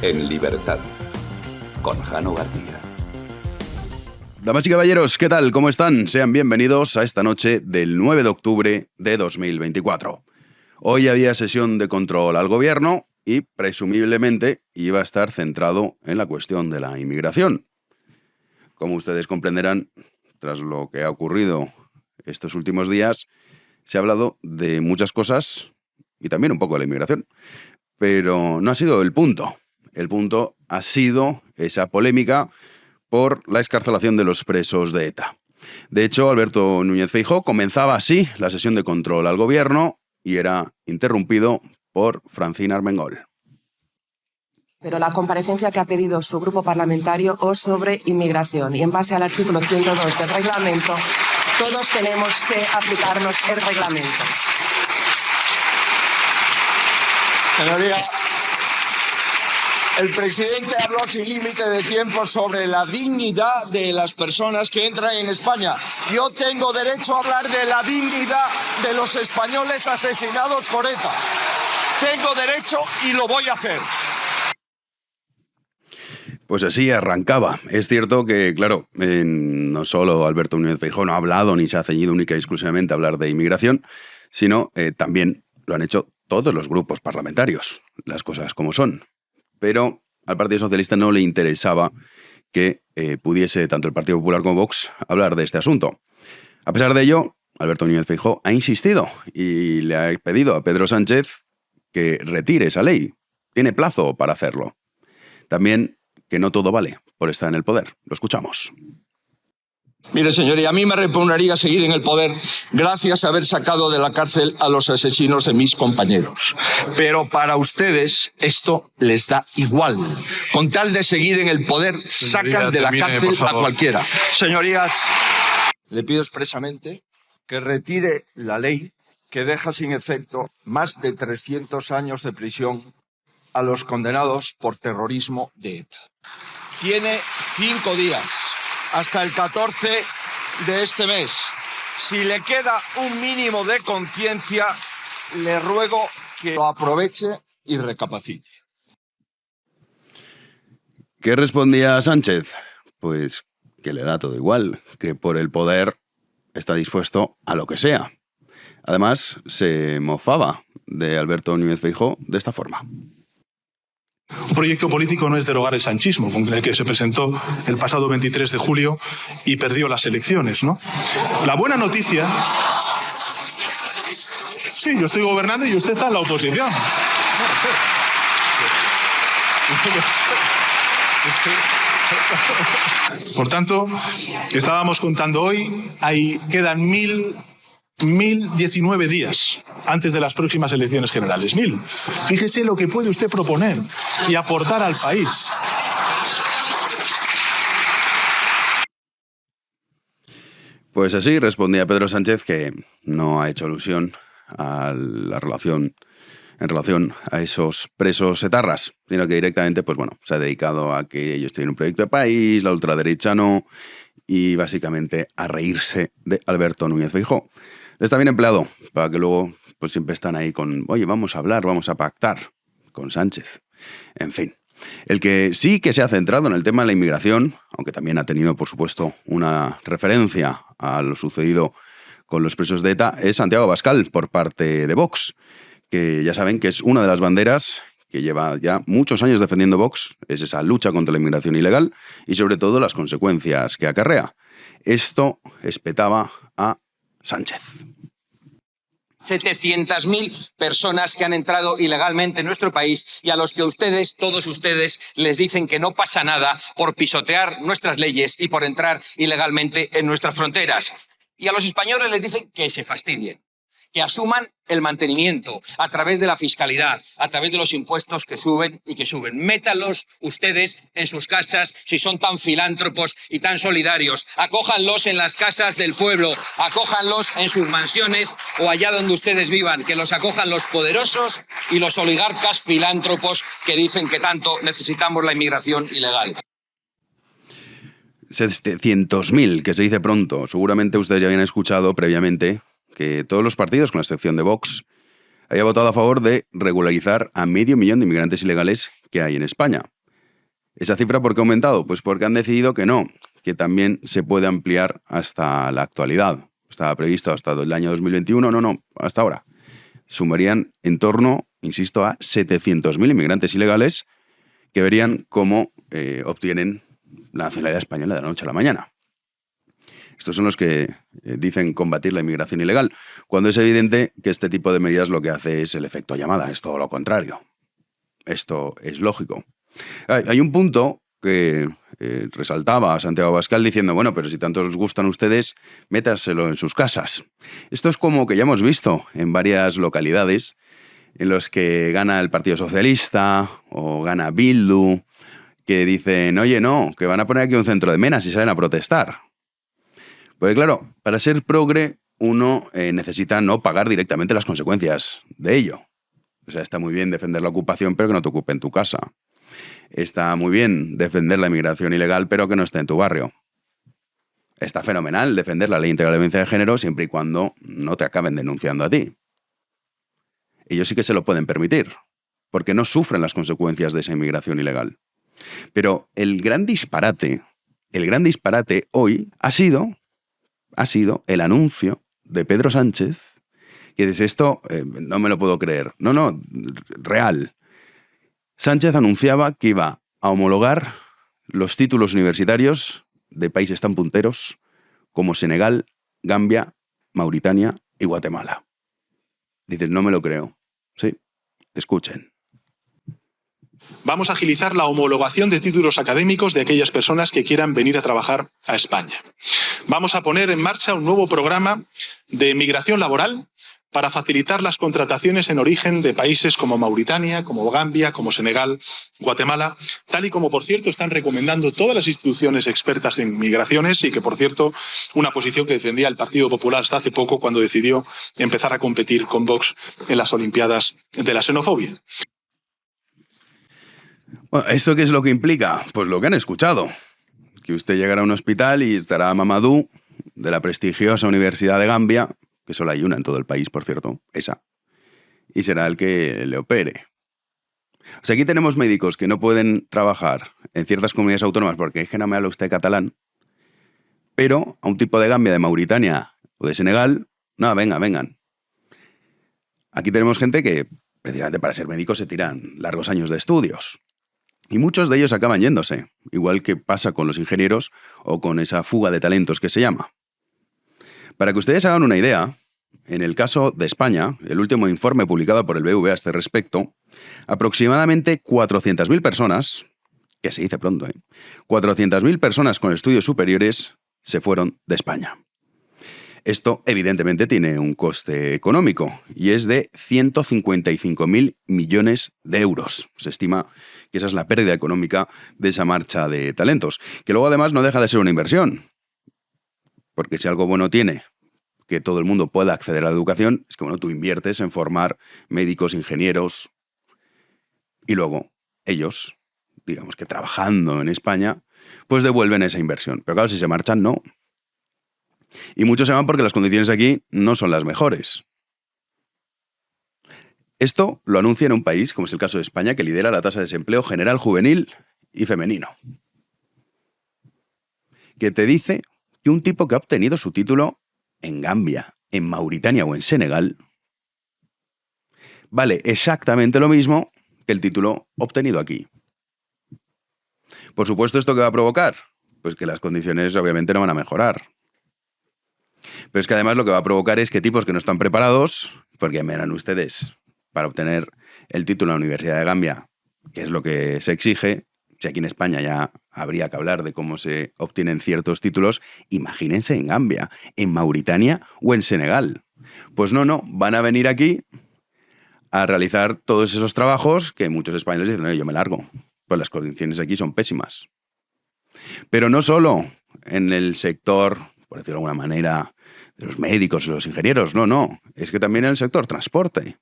En libertad, con Jano García. Damas y caballeros, ¿qué tal? ¿Cómo están? Sean bienvenidos a esta noche del 9 de octubre de 2024. Hoy había sesión de control al gobierno y presumiblemente iba a estar centrado en la cuestión de la inmigración. Como ustedes comprenderán, tras lo que ha ocurrido estos últimos días, se ha hablado de muchas cosas y también un poco de la inmigración. Pero no ha sido el punto. El punto ha sido esa polémica por la excarcelación de los presos de ETA. De hecho, Alberto Núñez Feijóo comenzaba así la sesión de control al gobierno y era interrumpido por Francina Armengol. Pero la comparecencia que ha pedido su grupo parlamentario o sobre inmigración. Y en base al artículo 102 del reglamento, todos tenemos que aplicarnos el reglamento. Señoría, el presidente habló sin límite de tiempo sobre la dignidad de las personas que entran en España. Yo tengo derecho a hablar de la dignidad de los españoles asesinados por ETA. Tengo derecho y lo voy a hacer. Pues así arrancaba. Es cierto que, claro, no solo Alberto Núñez Feijóo no ha hablado ni se ha ceñido única y exclusivamente a hablar de inmigración, sino también lo han hecho todos los grupos parlamentarios, las cosas como son. Pero al Partido Socialista no le interesaba que pudiese tanto el Partido Popular como Vox hablar de este asunto. A pesar de ello, Alberto Núñez Feijóo ha insistido y le ha pedido a Pedro Sánchez que retire esa ley. Tiene plazo para hacerlo. También que no todo vale por estar en el poder. Lo escuchamos. Mire, señoría, a mí me repugnaría seguir en el poder gracias a haber sacado de la cárcel a los asesinos de mis compañeros. Pero para ustedes esto les da igual. Con tal de seguir en el poder, sacan de la cárcel a cualquiera. Señorías, le pido expresamente que retire la ley que deja sin efecto más de 300 años de prisión a los condenados por terrorismo de ETA. Tiene 5 días. Hasta el 14 de este mes. Si le queda un mínimo de conciencia, le ruego que lo aproveche y recapacite. ¿Qué respondía Sánchez? Pues que le da todo igual, que por el poder está dispuesto a lo que sea. Además, se mofaba de Alberto Núñez Feijóo de esta forma. Un proyecto político no es derogar el sanchismo, con el que se presentó el pasado 23 de julio y perdió las elecciones, ¿no? La buena noticia... Sí, yo estoy gobernando y usted está en la oposición. Por tanto, estábamos contando hoy, quedan 1019 días antes de las próximas elecciones generales. 1000. Fíjese lo que puede usted proponer y aportar al país. Pues así respondía Pedro Sánchez, que no ha hecho alusión a la relación en relación a esos presos etarras, sino que directamente, pues bueno, se ha dedicado a que ellos tienen un proyecto de país, la ultraderecha no, y básicamente a reírse de Alberto Núñez Feijóo. Está bien empleado, para que luego pues siempre están ahí con, oye, vamos a hablar, vamos a pactar con Sánchez. En fin, el que sí que se ha centrado en el tema de la inmigración, aunque también ha tenido, por supuesto, una referencia a lo sucedido con los presos de ETA, es Santiago Abascal, por parte de Vox, que ya saben que es una de las banderas que lleva ya muchos años defendiendo Vox, es esa lucha contra la inmigración ilegal y sobre todo las consecuencias que acarrea. Esto espetaba a Sánchez. 700.000 personas que han entrado ilegalmente en nuestro país y a los que ustedes, todos ustedes, les dicen que no pasa nada por pisotear nuestras leyes y por entrar ilegalmente en nuestras fronteras. Y a los españoles les dicen que se fastidien, que asuman el mantenimiento a través de la fiscalidad, a través de los impuestos que suben y que suben. Métanlos ustedes en sus casas si son tan filántropos y tan solidarios. Acójanlos en las casas del pueblo, acójanlos en sus mansiones o allá donde ustedes vivan, que los acojan los poderosos y los oligarcas filántropos que dicen que tanto necesitamos la inmigración ilegal. 700.000, que se dice pronto. Seguramente ustedes ya habían escuchado previamente que todos los partidos, con la excepción de Vox, había votado a favor de regularizar a 500.000 de inmigrantes ilegales que hay en España. ¿Esa cifra por qué ha aumentado? Pues porque han decidido que no, que también se puede ampliar hasta la actualidad. Estaba previsto hasta el año 2021, no, hasta ahora. Sumarían en torno, insisto, a 700.000 inmigrantes ilegales que verían cómo obtienen la nacionalidad española de la noche a la mañana. Estos son los que dicen combatir la inmigración ilegal, cuando es evidente que este tipo de medidas lo que hace es el efecto llamada, es todo lo contrario. Esto es lógico. Hay un punto que resaltaba Santiago Abascal diciendo, bueno, pero si tanto os gustan ustedes, métaselo en sus casas. Esto es como que ya hemos visto en varias localidades en los que gana el Partido Socialista o gana Bildu, que dicen, oye, no, que van a poner aquí un centro de menas y salen a protestar. Porque claro, para ser progre uno necesita no pagar directamente las consecuencias de ello. O sea, está muy bien defender la ocupación, pero que no te ocupe en tu casa. Está muy bien defender la inmigración ilegal, pero que no esté en tu barrio. Está fenomenal defender la ley integral de violencia de género siempre y cuando no te acaben denunciando a ti. Ellos sí que se lo pueden permitir, porque no sufren las consecuencias de esa inmigración ilegal. Pero el gran disparate hoy ha sido el anuncio de Pedro Sánchez, que dice esto, no me lo puedo creer. No, real. Sánchez anunciaba que iba a homologar los títulos universitarios de países tan punteros como Senegal, Gambia, Mauritania y Guatemala. Dices, no me lo creo. Sí, escuchen. Vamos a agilizar la homologación de títulos académicos de aquellas personas que quieran venir a trabajar a España. Vamos a poner en marcha un nuevo programa de migración laboral para facilitar las contrataciones en origen de países como Mauritania, como Gambia, como Senegal, Guatemala, tal y como, por cierto, están recomendando todas las instituciones expertas en migraciones y que, por cierto, una posición que defendía el Partido Popular hasta hace poco cuando decidió empezar a competir con Vox en las Olimpiadas de la xenofobia. Bueno, ¿esto qué es lo que implica? Pues lo que han escuchado. Que usted llegará a un hospital y estará Mamadou, de la prestigiosa Universidad de Gambia, que solo hay una en todo el país, por cierto, esa, y será el que le opere. O sea, aquí tenemos médicos que no pueden trabajar en ciertas comunidades autónomas porque es que no me habla usted catalán, pero a un tipo de Gambia, de Mauritania o de Senegal, no, vengan. Aquí tenemos gente que, precisamente para ser médicos, se tiran largos años de estudios. Y muchos de ellos acaban yéndose, igual que pasa con los ingenieros o con esa fuga de talentos que se llama. Para que ustedes hagan una idea, en el caso de España, el último informe publicado por el BBVA a este respecto, aproximadamente 400.000 personas, que se dice pronto, 400.000 personas con estudios superiores se fueron de España. Esto, evidentemente, tiene un coste económico y es de 155.000 millones de euros. Se estima que esa es la pérdida económica de esa marcha de talentos, que luego además no deja de ser una inversión. Porque si algo bueno tiene que todo el mundo pueda acceder a la educación, es que bueno, tú inviertes en formar médicos, ingenieros, y luego ellos, digamos que trabajando en España, pues devuelven esa inversión. Pero claro, si se marchan, no. Y muchos se van porque las condiciones aquí no son las mejores. Esto lo anuncia en un país, como es el caso de España, que lidera la tasa de desempleo general, juvenil y femenino. Que te dice que un tipo que ha obtenido su título en Gambia, en Mauritania o en Senegal vale exactamente lo mismo que el título obtenido aquí. Por supuesto, ¿esto qué va a provocar? Pues que las condiciones obviamente no van a mejorar. Pero es que además lo que va a provocar es que tipos que no están preparados, porque verán ustedes, para obtener el título en la Universidad de Gambia, que es lo que se exige, si aquí en España ya habría que hablar de cómo se obtienen ciertos títulos, imagínense en Gambia, en Mauritania o en Senegal. Pues no, van a venir aquí a realizar todos esos trabajos que muchos españoles dicen, no, yo me largo, pues las condiciones aquí son pésimas. Pero no solo en el sector, por decirlo de alguna manera, de los médicos y los ingenieros, no, es que también en el sector transporte.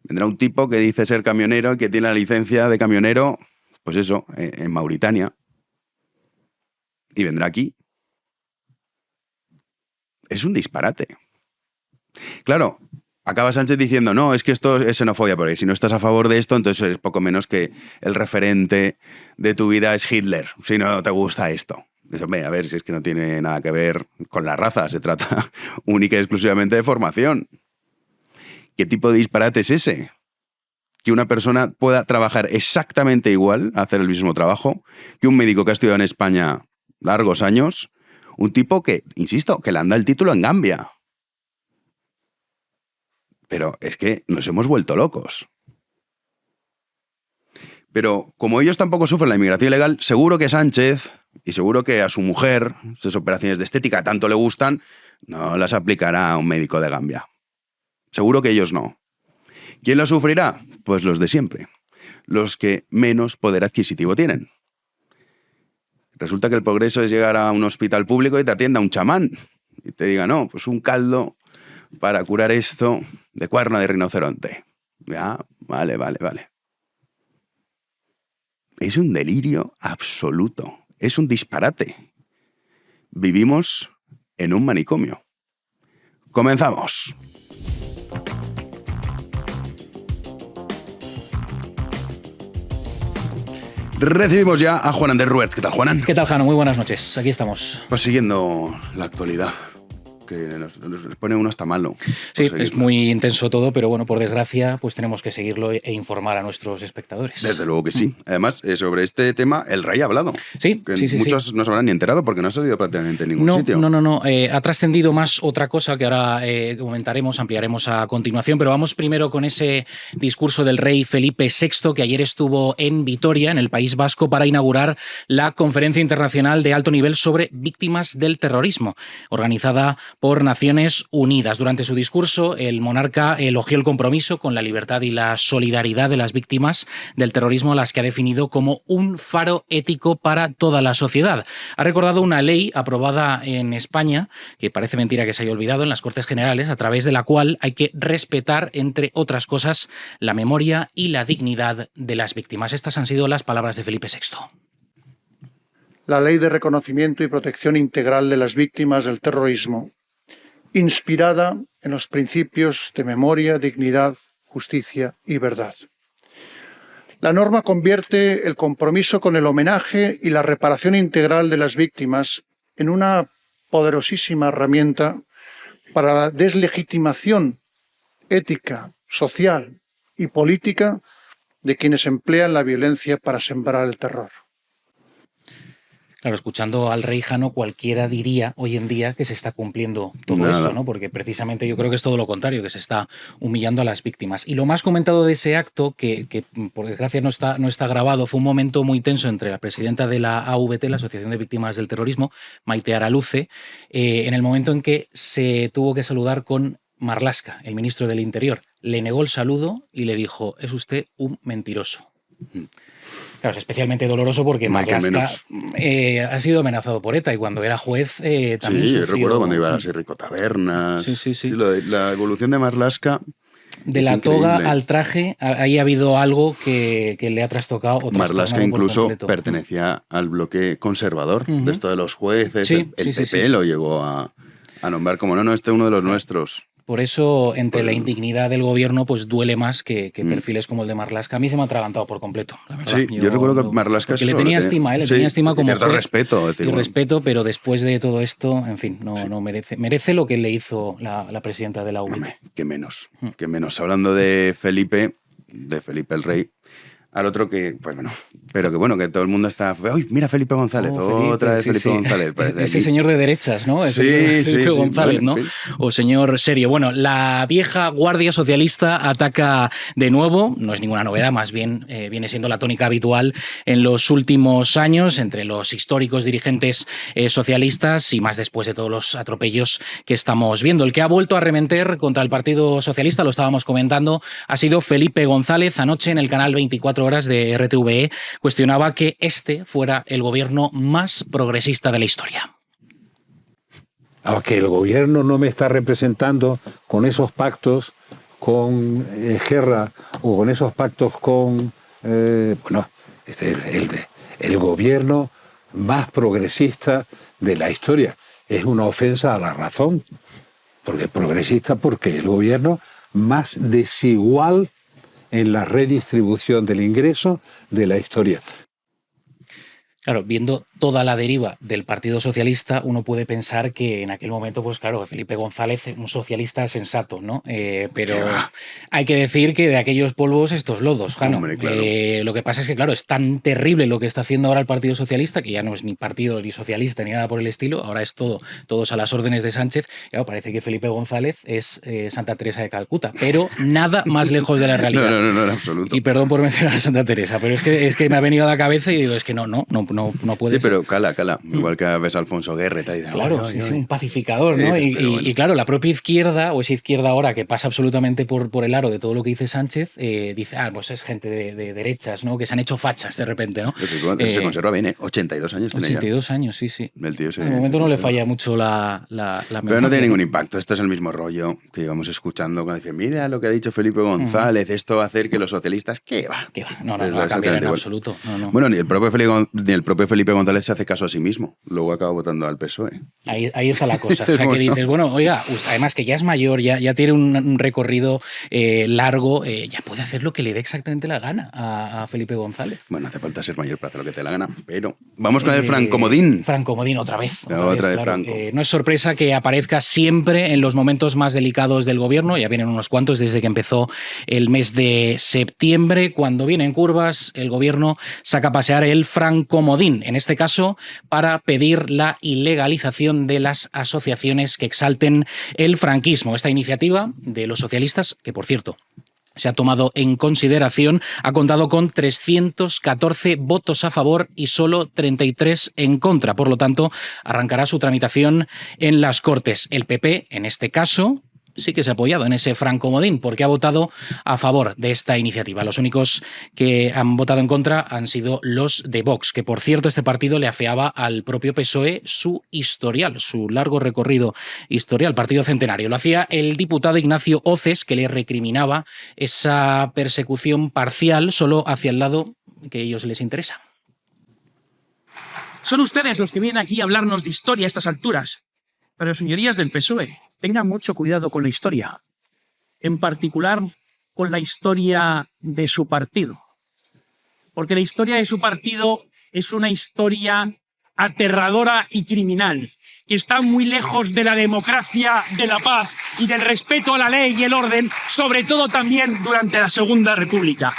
Vendrá un tipo que dice ser camionero y que tiene la licencia de camionero, pues eso, en Mauritania. Y vendrá aquí. Es un disparate. Claro, acaba Sánchez diciendo, no, es que esto es xenofobia, porque si no estás a favor de esto, entonces es poco menos que el referente de tu vida es Hitler, si no te gusta esto. Dice, hombre, a ver, si es que no tiene nada que ver con la raza, se trata única y exclusivamente de formación. ¿Qué tipo de disparate es ese? Que una persona pueda trabajar exactamente igual, hacer el mismo trabajo, que un médico que ha estudiado en España largos años, un tipo que, insisto, que le anda el título en Gambia. Pero es que nos hemos vuelto locos. Pero como ellos tampoco sufren la inmigración ilegal, seguro que Sánchez, y seguro que a su mujer, esas operaciones de estética tanto le gustan, no las aplicará a un médico de Gambia. Seguro que ellos no. ¿Quién lo sufrirá? Pues los de siempre. Los que menos poder adquisitivo tienen. Resulta que el progreso es llegar a un hospital público y te atienda un chamán. Y te diga, no, pues un caldo para curar esto de cuerno de rinoceronte. Ya, vale. Es un delirio absoluto. Es un disparate. Vivimos en un manicomio. Comenzamos. Recibimos ya a Juan Ander Ruert. ¿Qué tal, Juanan? ¿Qué tal, Jano? Muy buenas noches. Aquí estamos. Pues siguiendo la actualidad, que nos pone uno hasta malo. Sí, es muy intenso todo, pero bueno, por desgracia, pues tenemos que seguirlo e informar a nuestros espectadores. Desde luego que sí. Además, sobre este tema, el rey ha hablado. Sí, que sí. Muchos no se habrán ni enterado porque no ha salido prácticamente en ningún sitio. No. Ha trascendido más otra cosa que ahora comentaremos, ampliaremos a continuación, pero vamos primero con ese discurso del rey Felipe VI, que ayer estuvo en Vitoria, en el País Vasco, para inaugurar la Conferencia Internacional de Alto Nivel sobre Víctimas del Terrorismo, organizada por Naciones Unidas. Durante su discurso, el monarca elogió el compromiso con la libertad y la solidaridad de las víctimas del terrorismo, las que ha definido como un faro ético para toda la sociedad. Ha recordado una ley aprobada en España, que parece mentira que se haya olvidado, en las Cortes Generales, a través de la cual hay que respetar, entre otras cosas, la memoria y la dignidad de las víctimas. Estas han sido las palabras de Felipe VI. La Ley de Reconocimiento y Protección Integral de las Víctimas del Terrorismo, inspirada en los principios de memoria, dignidad, justicia y verdad. La norma convierte el compromiso con el homenaje y la reparación integral de las víctimas en una poderosísima herramienta para la deslegitimación ética, social y política de quienes emplean la violencia para sembrar el terror. Claro, escuchando al rey Jano, cualquiera diría hoy en día que se está cumpliendo todo eso, ¿no? Porque precisamente yo creo que es todo lo contrario, que se está humillando a las víctimas. Y lo más comentado de ese acto, que por desgracia no está grabado, fue un momento muy tenso entre la presidenta de la AVT, la Asociación de Víctimas del Terrorismo, Maite Araluce, en el momento en que se tuvo que saludar con Marlaska, el ministro del Interior. Le negó el saludo y le dijo, es usted un mentiroso. Claro, es especialmente doloroso porque Marlaska ha sido amenazado por ETA y cuando era juez también sufrió... Sí, recuerdo cuando iba a las Ricotavernas. Sí. La evolución de Marlaska... De la toga al traje, ahí ha habido algo que le ha trastocado. Marlaska incluso pertenecía al bloque conservador, de esto de los jueces. El PP lo llegó a nombrar como, no, este es uno de los nuestros. Por eso, entre la indignidad del gobierno, pues duele más que perfiles como el de Marlaska. A mí se me ha atragantado por completo, la verdad. Sí, yo recuerdo que Marlaska... le tenía estima, le tenía estima como cierto juez. Respeto. Decir, respeto, pero después de todo esto, en fin, no merece lo que le hizo la presidenta de la UVT. Que menos. Hablando de Felipe el rey, al otro que, pues bueno, pero que bueno, que todo el mundo está... ¡Uy, mira Felipe González! Otra vez Felipe González. Ese señor de derechas, ¿no? Felipe González, ¿no? O señor serio. Bueno, la vieja guardia socialista ataca de nuevo, no es ninguna novedad, más bien viene siendo la tónica habitual en los últimos años entre los históricos dirigentes socialistas y más después de todos los atropellos que estamos viendo. El que ha vuelto a arremeter contra el Partido Socialista, lo estábamos comentando, ha sido Felipe González. Anoche en el canal 24 horas de RTVE cuestionaba que este fuera el gobierno más progresista de la historia. Que el gobierno no me está representando con esos pactos con Esquerra o con esos pactos con... el gobierno más progresista de la historia. Es una ofensa a la razón, porque progresista, porque el gobierno más desigual en la redistribución del ingreso de la historia. Claro, viendo toda la deriva del Partido Socialista, uno puede pensar que en aquel momento, pues claro, Felipe González, un socialista sensato, ¿no? Pero hay que decir que de aquellos polvos estos lodos, Jano. Hombre, claro. Lo que pasa es que, claro, es tan terrible lo que está haciendo ahora el Partido Socialista, que ya no es ni partido ni socialista ni nada por el estilo, ahora es todos a las órdenes de Sánchez. Claro, parece que Felipe González es Santa Teresa de Calcuta, pero nada más lejos de la realidad. No, en absoluto. Y perdón por mencionar a Santa Teresa, pero es que me ha venido a la cabeza y digo, es que no puede Sí, ser. pero cala. Igual que ves a Alfonso Guerra y tal. Y Claro, sí, un pacificador, ¿no? Y claro, la propia izquierda, o esa izquierda ahora que pasa absolutamente por el aro de todo lo que dice Sánchez, dice, pues es gente de derechas, ¿no? Que se han hecho fachas de repente, ¿no? Se conserva bien, ¿eh? 82 años tiene 82 años, sí. El tío En el momento no le falla mucho la memoria. Pero no tiene ningún impacto. Esto es el mismo rollo que íbamos escuchando cuando dice, mira lo que ha dicho Felipe González, esto va a hacer que los socialistas... ¿Qué va? No va a cambiar en absoluto. No. Bueno, ni el propio Felipe González se hace caso a sí mismo. Luego acaba votando al PSOE. Ahí está la cosa. O sea, que dices, bueno, oiga, además que ya es mayor, ya tiene un recorrido largo, ya puede hacer lo que le dé exactamente la gana a Felipe González. Bueno, hace falta ser mayor para hacer lo que te dé la gana, pero vamos con el Francomodín. Francomodín otra vez Otra vez claro. Franco. No es sorpresa que aparezca siempre en los momentos más delicados del gobierno, ya vienen unos cuantos desde que empezó el mes de septiembre. Cuando vienen curvas, el gobierno saca a pasear el Francomodín, en este caso para pedir la ilegalización de las asociaciones que exalten el franquismo. Esta iniciativa de los socialistas, que por cierto se ha tomado en consideración, ha contado con 314 votos a favor y solo 33 en contra. Por lo tanto, arrancará su tramitación en las Cortes. El PP, en este caso, sí que se ha apoyado en ese Francomodín porque ha votado a favor de esta iniciativa. Los únicos que han votado en contra han sido los de Vox, que por cierto este partido le afeaba al propio PSOE su historial, su largo recorrido historial, partido centenario. Lo hacía el diputado Ignacio Oces, que le recriminaba esa persecución parcial solo hacia el lado que a ellos les interesa. Son ustedes los que vienen aquí a hablarnos de historia a estas alturas. Pero, señorías del PSOE, tengan mucho cuidado con la historia. En particular, con la historia de su partido. Porque la historia de su partido es una historia aterradora y criminal, que está muy lejos de la democracia, de la paz y del respeto a la ley y el orden, sobre todo también durante la Segunda República.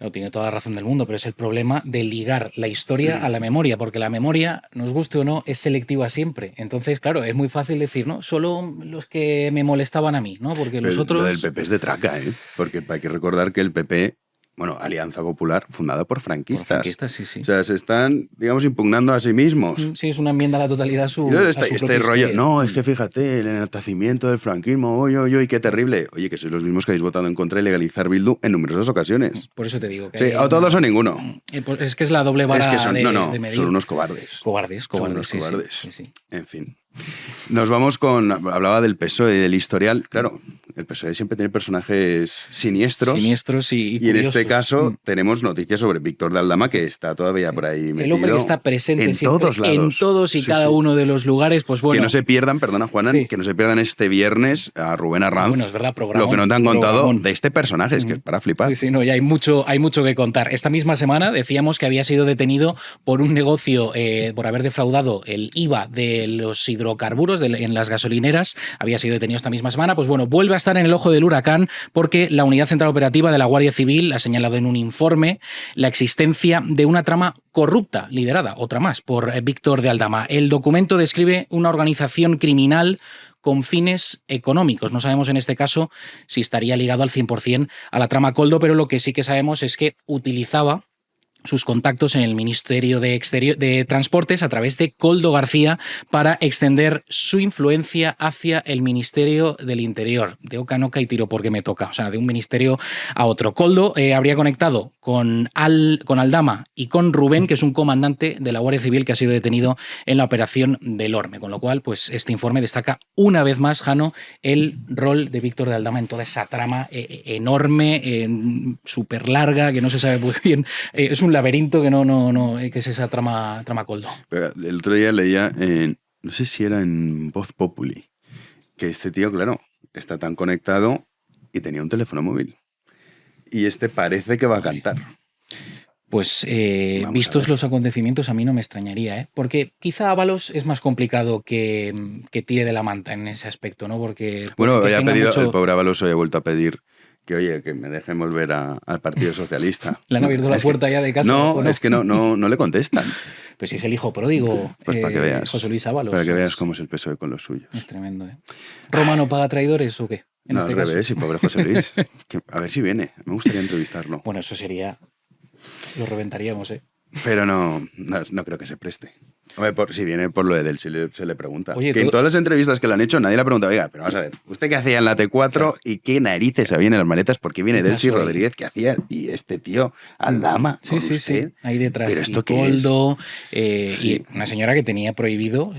No, tiene toda la razón del mundo, pero es el problema de ligar la historia a la memoria, porque la memoria, nos guste o no, es selectiva siempre. Entonces, claro, es muy fácil decir, ¿no? Solo los que me molestaban a mí, ¿no? Porque los otros... Lo del PP es de traca, ¿eh? Porque hay que recordar que el PP... Bueno, Alianza Popular, fundada por franquistas. Por franquistas, sí. O sea, se están, digamos, impugnando a sí mismos. Sí, es una enmienda a la totalidad a su este rollo, historia. No, es que fíjate, el enaltecimiento del franquismo, oye, qué terrible. Oye, que sois los mismos que habéis votado en contra de legalizar Bildu en numerosas ocasiones. Por eso te digo que... Sí, o todos o ninguno. Es que es la doble vara de medir. Son unos cobardes. Cobardes, Sí. En fin. Nos vamos con... Hablaba del PSOE, del historial. Claro, el PSOE siempre tiene personajes siniestros. Siniestros y curiosos. En este caso tenemos noticias sobre Víctor de Aldama, que está todavía por ahí metido. El hombre que está presente en siempre, todos lados. En todos y cada uno de los lugares, pues bueno. Que no se pierdan, perdona Juana, que no se pierdan este viernes a Rubén Arranz. Bueno, es verdad, programón, lo que no te han contado de este personaje, es que es para flipar. Sí, no, y hay mucho que contar. Esta misma semana decíamos que había sido detenido por un negocio, por haber defraudado el IVA de los hidrocarburos en las gasolineras. Había sido detenido esta misma semana. Pues bueno, vuelve a estar en el ojo del huracán porque la Unidad Central Operativa de la Guardia Civil ha señalado en un informe la existencia de una trama corrupta, liderada, otra más, por Víctor de Aldama. El documento describe una organización criminal con fines económicos. No sabemos en este caso si estaría ligado al 100% a la trama Koldo, pero lo que sí que sabemos es que utilizaba sus contactos en el Ministerio de Transportes a través de Koldo García para extender su influencia hacia el Ministerio del Interior. De oca en oca y tiro porque me toca, o sea, de un ministerio a otro. Koldo habría conectado con Aldama y con Rubén, que es un comandante de la Guardia Civil que ha sido detenido en la operación del Orme, con lo cual pues este informe destaca una vez más, Jano, el rol de Víctor de Aldama en toda esa trama enorme, súper larga, que no se sabe muy bien. Es un laberinto que es esa trama Koldo. El otro día leía, no sé si era en Voz Populi, que este tío, claro, está tan conectado y tenía un teléfono móvil. Y este parece que va a cantar. Pues Vamos vistos a ver. los acontecimientos, a mí no me extrañaría, ¿eh? Porque quizá Ábalos es más complicado que tire de la manta en ese aspecto, ¿no? Porque Bueno, que hoy ha tenga pedido, mucho- el pobre Ábalos hoy ha vuelto a pedir que, oye, que me dejen volver al Partido Socialista. ¿Le han abierto la Es que- puerta ya de casa? No, ¿o no? es que no le contestan. Pues si es el hijo pródigo, Pues para que veas. José Luis Ábalos. Para que veas cómo es el PSOE con los suyos. Es tremendo, ¿eh? ¿Romano paga traidores o qué? En No, este al caso. revés, y pobre José Luis. A ver si viene. Me gustaría entrevistarlo. Bueno, eso sería... Lo reventaríamos, ¿eh? Pero no creo que se preste. Hombre, si viene por lo de Del, se le pregunta. Oye, que en todo- todas las entrevistas que le han hecho, nadie le ha preguntado, oiga, pero vamos a ver, ¿usted qué hacía en la T4 y qué narices había en las maletas? Porque viene ¿Qué Delcy pasó ahí? Rodríguez, ¿qué hacía? Y este tío, Aldama, Sí, con sí, usted. sí. Ahí detrás. ¿Pero esto qué Coldo, Sí. y una señora que tenía prohibido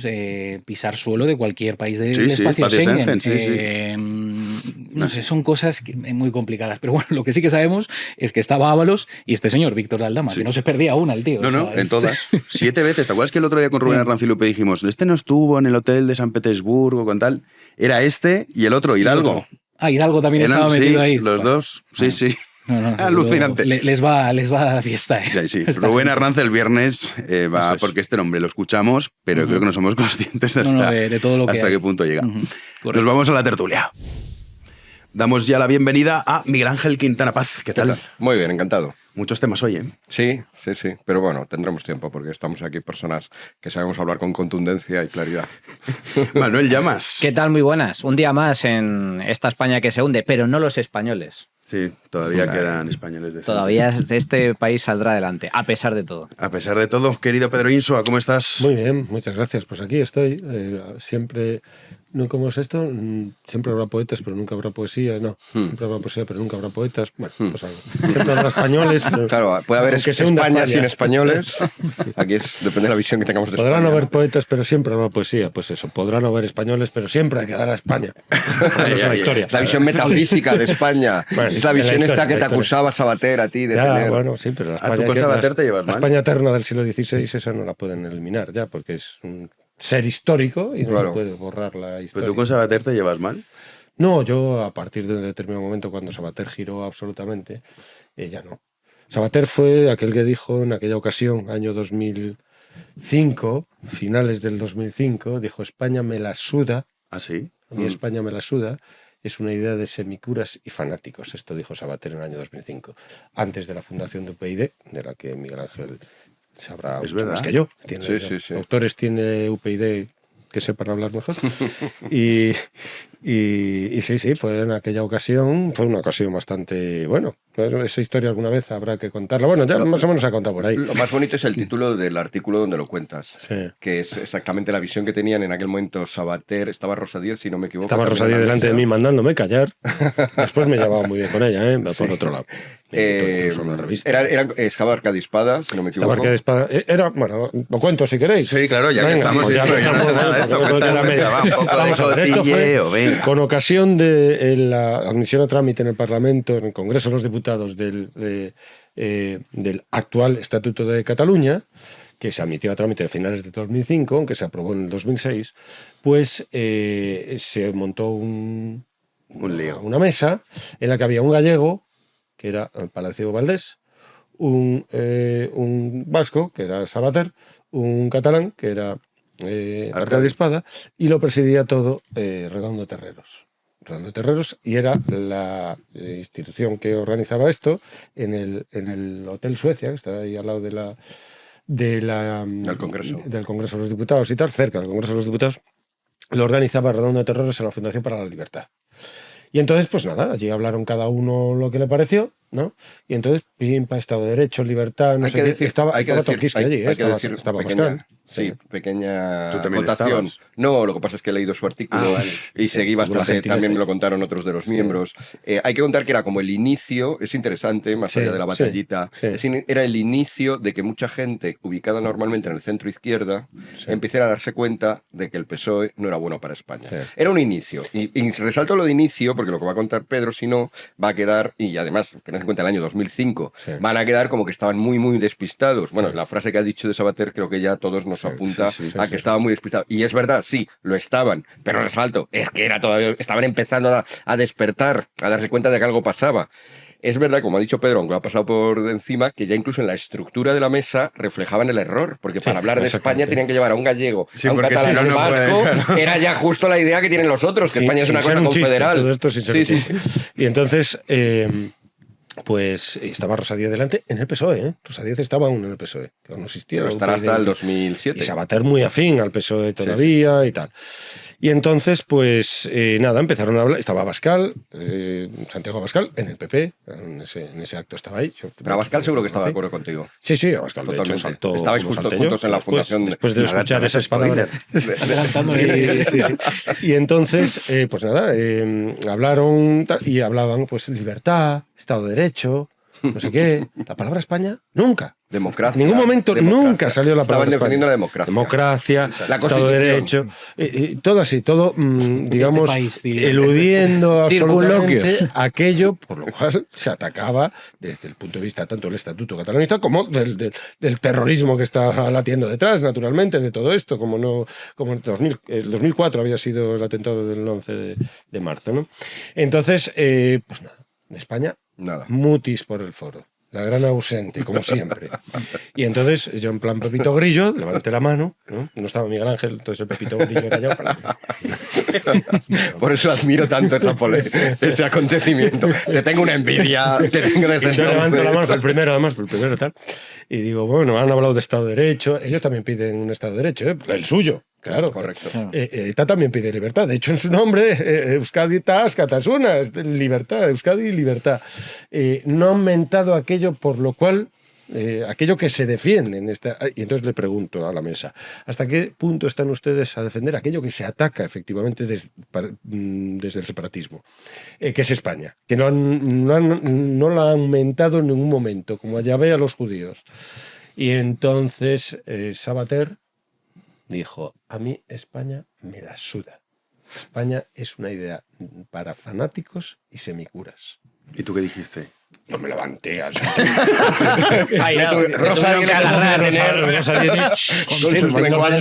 pisar suelo de cualquier país del Sí, sí, espacio espacio Schengen. Schengen, sí, No sé, son cosas muy complicadas. Pero bueno, lo que sí que sabemos es que estaba Ábalos y este señor, Víctor de Aldama, Sí. que no se perdía una el tío. No, o no, sea, en es- todas. 7 veces. ¿Te acuerdas que el otro día con Rubén Sí. Arrancilupe dijimos, este no estuvo en el hotel de San Petersburgo con tal? Era este y el otro, Hidalgo. Ah, Hidalgo también Eran, estaba sí, metido ahí. los dos. Sí, Bueno. sí. No, desde Alucinante. luego, les va a la fiesta. Sí, sí. Esta Rubén gente. Arranz el viernes va Eso es. porque este nombre lo escuchamos, pero Ujú. creo que no somos conscientes No, hasta, no, de todo lo que hasta hay. qué punto llega. Ujú, Nos correcto. vamos a la tertulia. Damos ya la bienvenida a Miguel Ángel Quintana Paz. ¿Qué tal? Muy bien, encantado. Muchos temas hoy, ¿eh? Sí, sí, sí. Pero bueno, tendremos tiempo porque estamos aquí personas que sabemos hablar con contundencia y claridad. Manuel Llamas. ¿Qué tal? Muy buenas. Un día más en esta España que se hunde, pero no los españoles. Sí, todavía quedan españoles de Todavía este país saldrá adelante, a pesar de todo. A pesar de todo, querido Pedro Insua, ¿cómo estás? Muy bien, muchas gracias. Pues aquí estoy. Siempre, no como es esto, siempre habrá poetas, pero nunca habrá poesía. No, siempre habrá poesía, pero nunca habrá poetas. Bueno, pues algo. Siempre habrá españoles. Pero Claro, puede haber aunque se hunda España España. sin españoles. Aquí depende de la visión que tengamos de podrán España. no haber poetas, pero siempre habrá poesía. Pues eso, podrán no haber españoles, pero siempre hay que dar a España. Es una historia. Es la visión metafísica de España. Bueno, es la en la visión historia, esta que en te la historia. acusaba Sabater a ti de Ya, tener. bueno, sí, pero la ¿A España, tú con Sabater te llevas la mal? España eterna del siglo XVI, esa no la pueden eliminar ya, porque es un ser histórico y no Claro. se puede borrar la ¿Pero historia. tú con Sabater te llevas mal? No, yo a partir de un determinado momento, cuando Sabater giró absolutamente, ya no. Sabater fue aquel que dijo en aquella ocasión, año 2005, finales del 2005, dijo: España me la suda, ¿Ah, sí? a mí España me la suda, es una idea de semicuras y fanáticos. Esto dijo Sabater en el año 2005, antes de la fundación de UPyD, de la que Miguel Ángel sabrá Es mucho verdad. más que yo. Tiene, Sí, sí, sí. Doctores tiene UPyD que sepan hablar mejor. Y sí, sí, fue en aquella ocasión, fue una ocasión bastante, bueno, pues esa historia alguna vez habrá que contarla. Bueno, ya más o menos se ha contado por ahí. Lo más bonito es el título del artículo donde lo cuentas, Sí. que es exactamente la visión que tenían en aquel momento Sabater. Estaba Rosa Díez, si no me equivoco. Estaba también Rosalía en la delante de mesa. mí mandándome callar. Después me llevaba muy bien con ella, ¿eh? Por otro lado. Incluso en una revista. Estaba Arcadispada, si no me Estaba equivoco. Arquea de Espada. Era, bueno, lo cuento si queréis. Sí, claro, ya que Venga, estamos. pues ya sí, que yo no estamos, sé nada de esto. porque Cuéntame, la media. va, un poco de Vamos a ver, esto fue cotilleo, venga. con ocasión de la admisión a trámite en el Parlamento, en el Congreso de los Diputados del actual Estatuto de Cataluña, que se admitió a trámite a finales de 2005, aunque se aprobó en el 2006, pues se montó Un lío. una mesa en la que había un gallego, que era Palacio Valdés, un vasco, que era Sabater, un catalán, que era Arcea de Espada, y lo presidía todo Redondo Terreros. Redondo Terreros, y era la institución que organizaba esto en el Hotel Suecia, que está ahí al lado del Congreso. del Congreso de los Diputados y tal, cerca del Congreso de los Diputados, lo organizaba Redondo Terreros en la Fundación para la Libertad. Y entonces, pues nada, allí hablaron cada uno lo que le pareció, ¿no? Y entonces, pimpa, Estado de Derecho, libertad, no Hay sé que qué. decir, estaba hay que decir, Torquisca hay- allí, hay que estaba, decir estaba pequeña, Pascal. sí, pequeña ¿Tú también votación. estabas? No, lo que pasa es que he leído su artículo Ah, vale. y seguí Tuvo la bastante. gentileza. También me lo contaron otros de los miembros. Hay que contar que era como el inicio, es interesante, más Sí, allá de la sí, batallita, sí. era el inicio de que mucha gente ubicada normalmente en el centro izquierda empezara a darse cuenta de que el PSOE no era bueno para España. Sí. Era un inicio. Y resalto lo de inicio, porque lo que va a contar Pedro, si no, va a quedar, y además, en cuenta el año 2005, van a quedar como que estaban muy, muy despistados. Bueno, la frase que ha dicho de Sabater creo que ya a todos nos apunta a que estaban muy despistados. Y es verdad, sí, lo estaban, pero resalto, es que estaban empezando a despertar, a darse cuenta de que algo pasaba. Es verdad, como ha dicho Pedro, aunque ha pasado por encima, que ya incluso en la estructura de la mesa reflejaban el error, porque para hablar de España tenían que llevar a un gallego, a un catalán, a un vasco, era ya justo la idea que tienen los otros, que España es una cosa confederal. Todo esto sin ser un chiste. Y entonces, pues estaba Rosa Díez delante en el PSOE, ¿eh? Rosa Díez estaba aún en el PSOE, que aún no existía. Pero estará hasta el 2007. Y Sabater muy afín al PSOE todavía y tal. Y entonces, pues nada, empezaron a hablar. Estaba Abascal, Santiago Abascal, en el PP, en ese acto estaba ahí. Pero Abascal seguro que estaba de acuerdo contigo. Sí, Abascal de hecho saltó. Estabais juntos en la fundación. Después de escuchar esas palabras. Y entonces, pues nada, hablaron y hablaban, pues, libertad, Estado de Derecho, no sé qué. La palabra España, nunca. Democracia. En ningún momento nunca salió la palabra Estaban defendiendo España. la democracia. Democracia, la Estado de Derecho, todo así, todo, digamos, eludiendo absolutamente aquello por lo cual se atacaba desde el punto de vista tanto del Estatuto Catalanista como del terrorismo que está latiendo detrás, naturalmente, de todo esto, como en el 2004 había sido el atentado del 11 de marzo, ¿no? Entonces, pues nada, en España, nada. Mutis por el foro. La gran ausente, como siempre. Y entonces, yo en plan Pepito Grillo, levanté la mano, no estaba Miguel Ángel, entonces el Pepito Grillo era yo. Por eso admiro tanto ese acontecimiento. Te tengo una envidia, te tengo desde entonces. Yo levanto la mano, fue el primero tal, y digo, bueno, han hablado de Estado de Derecho, ellos también piden un Estado de Derecho, el suyo. Claro, correcto. ETA también pide libertad. De hecho, en su nombre, Euskadi Askatasuna, libertad, Euskadi libertad. No han mentado aquello por lo cual, aquello que se defiende en esta. Y entonces le pregunto a la mesa, ¿hasta qué punto están ustedes a defender aquello que se ataca efectivamente desde el separatismo? Que es España, que no la han mentado en ningún momento, como a Yahvé a los judíos. Y entonces Sabater dijo, a mí España me la suda. España es una idea para fanáticos y semicuras. ¿Y tú qué dijiste? No me levanté. Rosa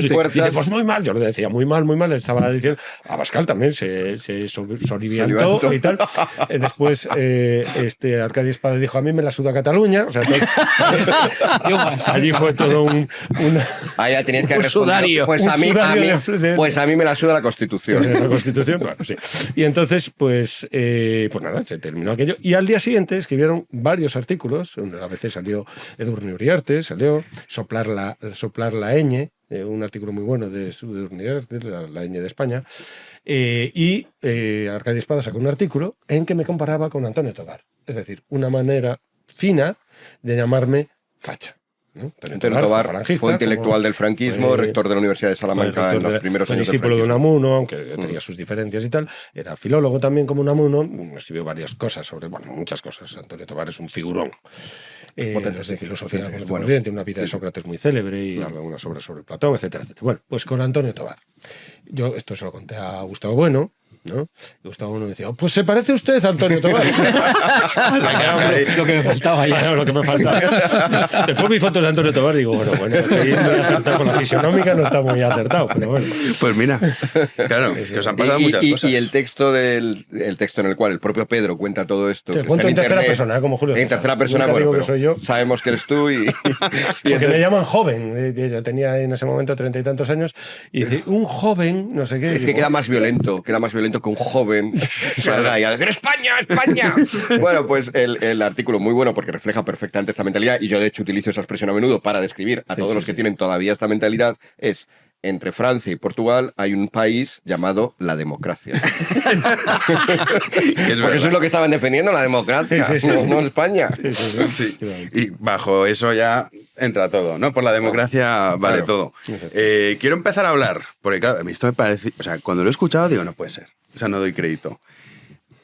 fuerzas. Pues muy mal, yo le decía, muy mal. Estaba diciendo, Abascal también se soliviantó y tal. Después, Arcadi Espada dijo, a mí me la suda Cataluña. O sea, allí fue todo ya tenías que responder. Pues a mí me la suda la Constitución. La Constitución, claro, sí. Y entonces, pues nada, se terminó aquello. Y al día siguiente escribieron varios artículos. A veces salió Edurne Uriarte, salió Soplar la ñ, un artículo muy bueno de Edurne Uriarte, la ñ de España. Y Arcadi Espada sacó un artículo en que me comparaba con Antonio Tobar. Es decir, una manera fina de llamarme facha. Antonio Tobar fue intelectual del franquismo, rector de la Universidad de Salamanca en los primeros años del discípulo de Unamuno, aunque tenía sus diferencias y tal. Era filólogo también como Unamuno, escribió varias cosas muchas cosas. Antonio Tobar es un figurón. Los de filosofía tiene una vida de Sócrates muy célebre y algunas obras sobre Platón, etcétera. Bueno, pues con Antonio Tobar. Yo esto se lo conté a Gustavo Bueno, ¿no? Y Gustavo Bueno decía, pues se parece usted a Antonio Tobar. Lo que me faltaba ya. Lo que me faltaba. Después vi fotos de Antonio Tobar y digo, bueno, con la fisionómica no está muy acertado, pero bueno. Pues mira, claro, que os han pasado muchas cosas. Y el texto en el cual el propio Pedro cuenta todo esto. Te cuento en tercera persona, como Julio César. En tercera persona, bueno, que soy yo. Sabemos que eres tú y porque me llaman joven. Yo tenía en ese momento 30 y tantos años y dice, un joven, no sé qué. Es que queda más violento que un joven salga y a decir ¡España! Bueno, pues el artículo muy bueno porque refleja perfectamente esta mentalidad y yo de hecho utilizo esa expresión a menudo para describir a todos los que tienen todavía esta mentalidad. Es entre Francia y Portugal hay un país llamado la democracia. Porque eso es lo que estaban defendiendo, la democracia, no España. Sí. Y bajo eso ya entra todo, ¿no? Por la democracia vale todo. Quiero empezar a hablar, porque claro, a mí esto me parece... O sea, cuando lo he escuchado digo, no puede ser. O sea, no doy crédito.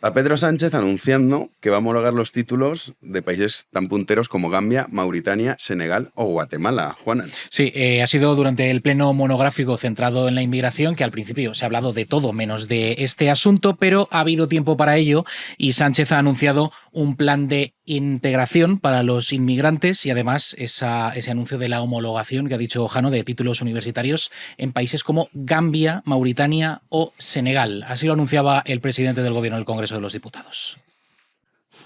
A Pedro Sánchez anunciando que va a homologar los títulos de países tan punteros como Gambia, Mauritania, Senegal o Guatemala. Juanan. Sí, ha sido durante el pleno monográfico centrado en la inmigración, que al principio se ha hablado de todo menos de este asunto, pero ha habido tiempo para ello y Sánchez ha anunciado un plan de integración para los inmigrantes y además ese anuncio de la homologación que ha dicho Jano de títulos universitarios en países como Gambia, Mauritania o Senegal. Así lo anunciaba el presidente del Gobierno del Congreso de los Diputados.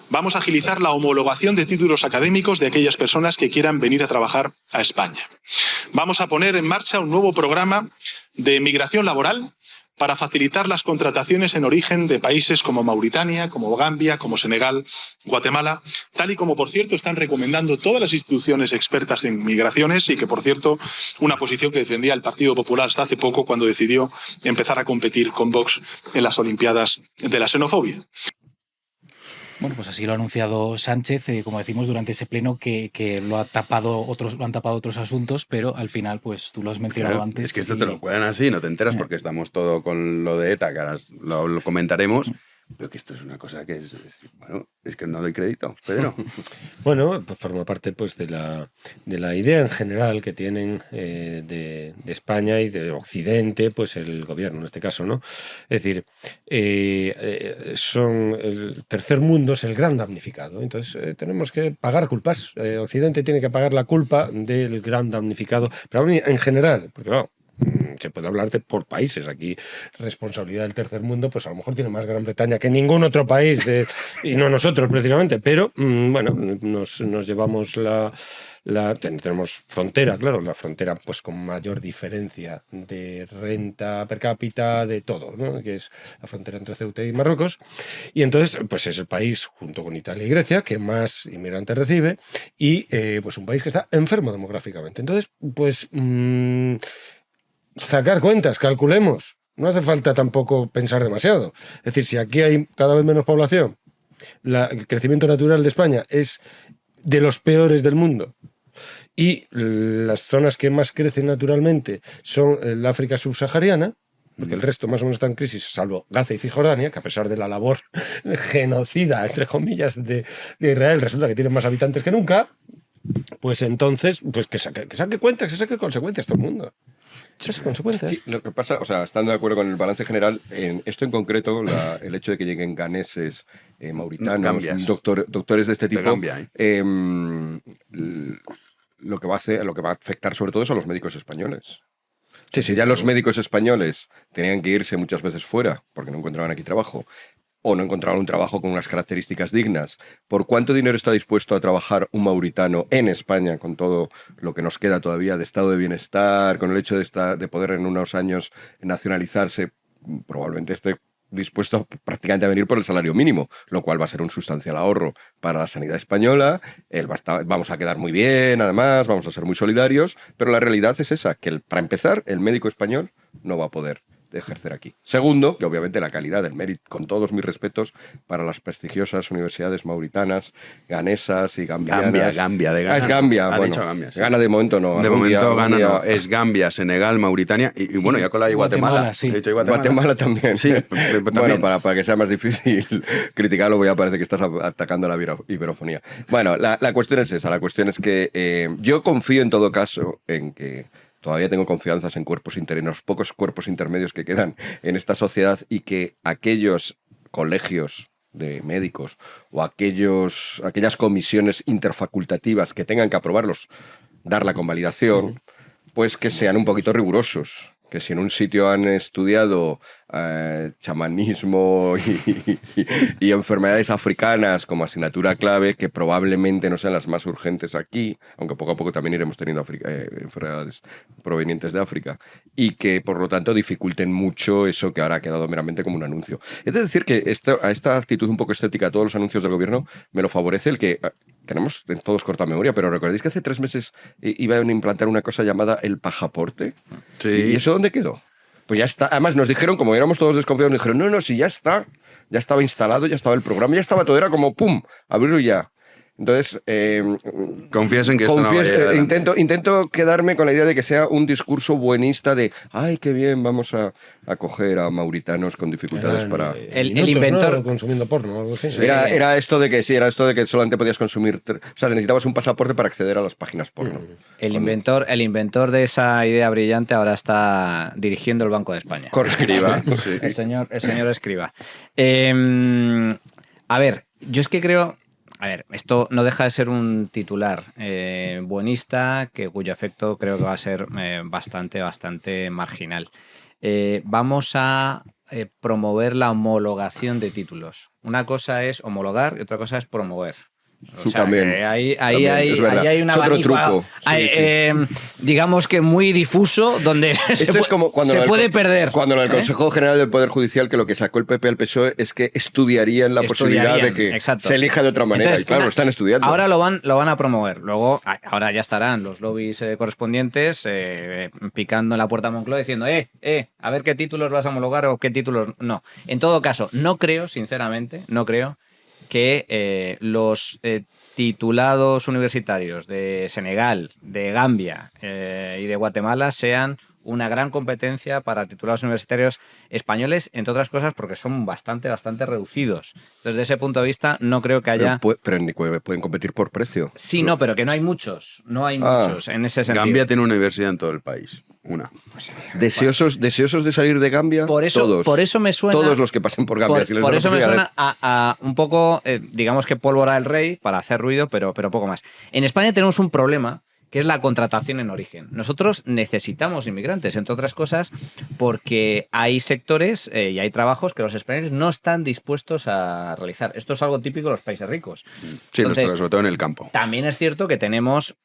Vamos a agilizar la homologación de títulos académicos de aquellas personas que quieran venir a trabajar a España. Vamos a poner en marcha un nuevo programa de migración laboral para facilitar las contrataciones en origen de países como Mauritania, como Gambia, como Senegal, Guatemala, tal y como, por cierto, están recomendando todas las instituciones expertas en migraciones y que, por cierto, una posición que defendía el Partido Popular hasta hace poco cuando decidió empezar a competir con Vox en las Olimpiadas de la xenofobia. Bueno, pues así lo ha anunciado Sánchez, como decimos, durante ese pleno que lo han tapado otros asuntos, pero al final, pues tú lo has mencionado Claro, antes. es que esto te lo cuelan así, no te enteras porque estamos todo con lo de ETA, que ahora lo comentaremos, pero que esto es una cosa que es que no doy crédito, Pedro. Bueno, pues forma parte pues de la idea en general que tienen de España y de Occidente, pues el gobierno en este caso, ¿no? Es decir, son el tercer mundo es el gran damnificado, entonces tenemos que pagar culpas. Occidente tiene que pagar la culpa del gran damnificado, pero en general, porque claro, se puede hablar de por países. Aquí, responsabilidad del tercer mundo, pues a lo mejor tiene más Gran Bretaña que ningún otro país, y no nosotros precisamente, pero bueno, nos llevamos tenemos frontera, claro, la frontera pues con mayor diferencia de renta per cápita, de todo, ¿no? Que es la frontera entre Ceuta y Marruecos, y entonces pues es el país, junto con Italia y Grecia, que más inmigrantes recibe, y pues un país que está enfermo demográficamente. Entonces, pues sacar cuentas, calculemos. No hace falta tampoco pensar demasiado. Es decir, si aquí hay cada vez menos población, el crecimiento natural de España es de los peores del mundo, y las zonas que más crecen naturalmente son el África subsahariana, porque el resto más o menos está en crisis, salvo Gaza y Cisjordania, que a pesar de la labor genocida, entre comillas, de Israel, resulta que tienen más habitantes que nunca, pues entonces, pues que saque cuentas, que saque consecuencias todo el mundo. Consecuencias. Sí, lo que pasa, o sea, estando de acuerdo con el balance general, en esto en concreto, el hecho de que lleguen ganeses, mauritanos, doctores de este tipo, Gambia, lo que va a afectar sobre todo es a los médicos españoles. Si ya los médicos españoles tenían que irse muchas veces fuera porque no encontraban aquí trabajo, o no encontraban un trabajo con unas características dignas, ¿por cuánto dinero está dispuesto a trabajar un mauritano en España con todo lo que nos queda todavía de estado de bienestar, con el hecho de poder en unos años nacionalizarse? Probablemente esté dispuesto prácticamente a venir por el salario mínimo, lo cual va a ser un sustancial ahorro para la sanidad española. Vamos a quedar muy bien, además, vamos a ser muy solidarios, pero la realidad es esa, que para empezar, el médico español no va a poder de ejercer aquí. Segundo, que obviamente la calidad del mérito, con todos mis respetos para las prestigiosas universidades mauritanas, ganesas y gambianas. Gambia de Ghana. Es Gambia, Ha bueno. dicho Gambia, sí. Ghana de momento no. De momento Ghana no. Es Gambia, Senegal, Mauritania y bueno, ya con la Guatemala. Sí. He dicho Guatemala también. Sí, bueno, para que sea más difícil criticarlo, voy a parecer que estás atacando la iberofonía. Bueno, la cuestión es esa. La cuestión es que yo confío en todo caso en que todavía tengo confianzas en los pocos cuerpos intermedios que quedan en esta sociedad, y que aquellos colegios de médicos o aquellas comisiones interfacultativas que tengan que aprobarlos, dar la convalidación, pues que sean un poquito rigurosos. Que si en un sitio han estudiado chamanismo y enfermedades africanas como asignatura clave, que probablemente no sean las más urgentes aquí, aunque poco a poco también iremos teniendo enfermedades provenientes de África, y que por lo tanto dificulten mucho eso que ahora ha quedado meramente como un anuncio. Es decir, que a esta actitud un poco estética a todos los anuncios del gobierno me lo favorece el que tenemos todos corta memoria, pero ¿recordáis que hace 3 meses iban a implantar una cosa llamada el pasaporte? Sí. ¿Y eso dónde quedó? Pues ya está. Además nos dijeron, como éramos todos desconfiados, nos dijeron, no, si ya está. Ya estaba instalado, ya estaba el programa, ya estaba todo. Era como, ¡pum!, abrirlo ya. Entonces, confías en que esto no vaya adelante. Intento quedarme con la idea de que sea un discurso buenista de ¡ay, qué bien, vamos a acoger a mauritanos con dificultades para... El inventor... ¿no? Consumiendo porno o algo así. Era esto de que solamente podías consumir... O sea, necesitabas un pasaporte para acceder a las páginas porno. El inventor de esa idea brillante ahora está dirigiendo el Banco de España. Escriba. Sí. El señor Escriba. A ver, yo es que creo... A ver, esto no deja de ser un titular buenista, cuyo efecto creo que va a ser bastante marginal. Vamos a promover la homologación de títulos. Una cosa es homologar y otra cosa es promover. O sea, también, ahí también, hay un es otro abanico, truco. digamos que muy difuso, donde Esto es como cuando se puede perder. Cuando en el Consejo General del Poder Judicial, que lo que sacó el PP al PSOE es que estudiarían la posibilidad de que se elija de otra manera. Entonces, y claro, lo están estudiando. Ahora lo van a promover. Luego, ahora ya estarán los lobbies correspondientes picando en la puerta de Moncloa diciendo, a ver qué títulos vas a homologar o qué títulos no. En todo caso, sinceramente, no creo que los titulados universitarios de Senegal, de Gambia y de Guatemala sean una gran competencia para titulados universitarios españoles, entre otras cosas porque son bastante reducidos. Entonces, desde ese punto de vista, no creo que haya... Pero pueden competir por precio. Sí, no, pero que no hay muchos. No hay muchos en ese sentido. Gambia tiene una universidad en todo el país. Una. Deseosos de salir de Gambia, por eso me suena... Todos los que pasen por Gambia. Por eso me suena a un poco, digamos que pólvora del rey, para hacer ruido, pero poco más. En España tenemos un problema, que es la contratación en origen. Nosotros necesitamos inmigrantes, entre otras cosas, porque hay sectores y hay trabajos que los españoles no están dispuestos a realizar. Esto es algo típico de los países ricos. Sí, sobre todo en el campo. También es cierto que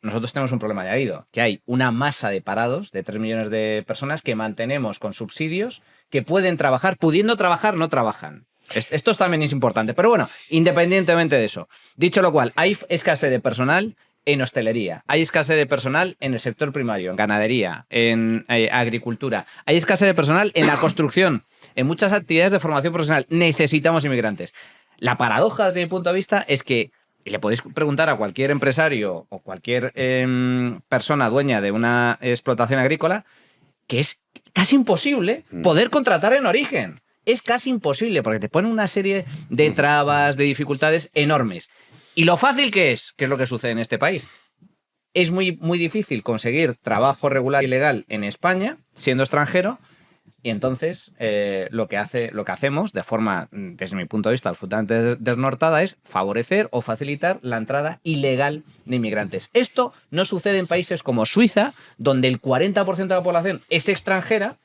nosotros tenemos un problema añadido, que hay una masa de parados de 3 millones de personas que mantenemos con subsidios, que pueden trabajar, pudiendo trabajar, no trabajan. Esto también es importante. Pero bueno, independientemente de eso. Dicho lo cual, hay escasez de personal en hostelería, hay escasez de personal en el sector primario, en ganadería, en agricultura, hay escasez de personal en la construcción, en muchas actividades de formación profesional. Necesitamos inmigrantes. La paradoja, desde mi punto de vista, es que, y le podéis preguntar a cualquier empresario o cualquier persona dueña de una explotación agrícola, que es casi imposible poder contratar en origen. Es casi imposible, porque te ponen una serie de trabas, de dificultades enormes. Y lo fácil que es lo que sucede en este país. Es muy difícil conseguir trabajo regular y legal en España, siendo extranjero, y entonces lo que hacemos, de forma, desde mi punto de vista, absolutamente desnortada, es favorecer o facilitar la entrada ilegal de inmigrantes. Esto no sucede en países como Suiza, donde el 40% de la población es extranjera,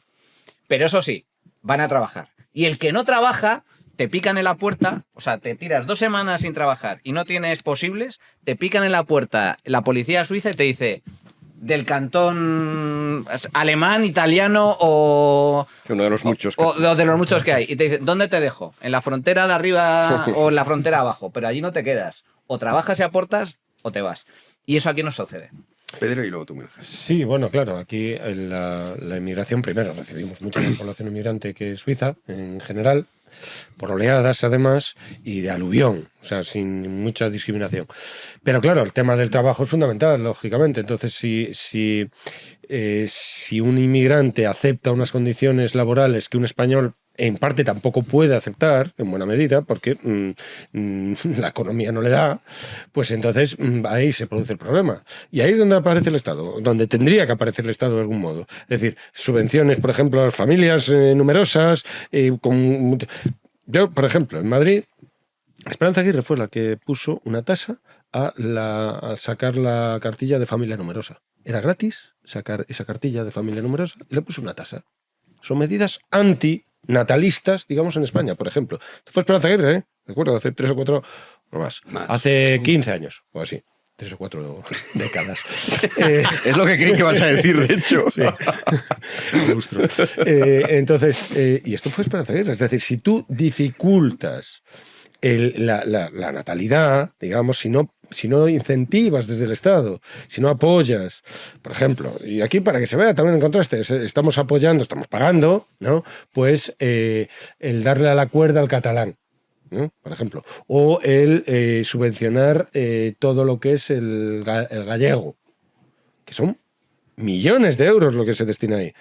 pero eso sí, van a trabajar. Y el que no trabaja, te pican en la puerta, o sea, te tiras 2 semanas sin trabajar y no tienes posibles, te pican en la puerta la policía suiza y te dice, del cantón alemán, italiano o... Uno de los muchos. O de los muchos que hay. Y te dice, ¿dónde te dejo? ¿En la frontera de arriba o en la frontera abajo? Pero allí no te quedas. O trabajas y aportas o te vas. Y eso aquí no sucede. Pedro, y luego tú, Miguel. Sí, bueno, claro, aquí la inmigración, primero, recibimos mucha más población inmigrante que Suiza, en general, por oleadas además, y de aluvión, o sea, sin mucha discriminación. Pero claro, el tema del trabajo es fundamental, lógicamente. Entonces, si un inmigrante acepta unas condiciones laborales que un español en parte tampoco puede aceptar, en buena medida, porque la economía no le da, pues entonces ahí se produce el problema. Y ahí es donde aparece el Estado, donde tendría que aparecer el Estado de algún modo. Es decir, subvenciones, por ejemplo, a las familias numerosas. Yo, por ejemplo, en Madrid, Esperanza Aguirre fue la que puso una tasa a sacar la cartilla de familia numerosa. Era gratis sacar esa cartilla de familia numerosa y le puso una tasa. Son medidas antinatalistas, digamos, en España, por ejemplo. Esto fue Esperanza Aguirre, ¿eh? De acuerdo, hace 3 o 4, no más. Hace 15 años, o así. 3 o 4 décadas. Es lo que creí que vas a decir, de hecho. Sí. Lustro. Entonces, y esto fue Esperanza Aguirre. Es decir, si tú dificultas la natalidad, digamos, si no incentivas desde el Estado, si no apoyas, por ejemplo, y aquí para que se vea también en contraste, estamos apoyando, estamos pagando, ¿no? Pues el darle a la cuerda al catalán, ¿no? Por ejemplo, o el subvencionar todo lo que es el gallego, que son millones de euros lo que se destina ahí.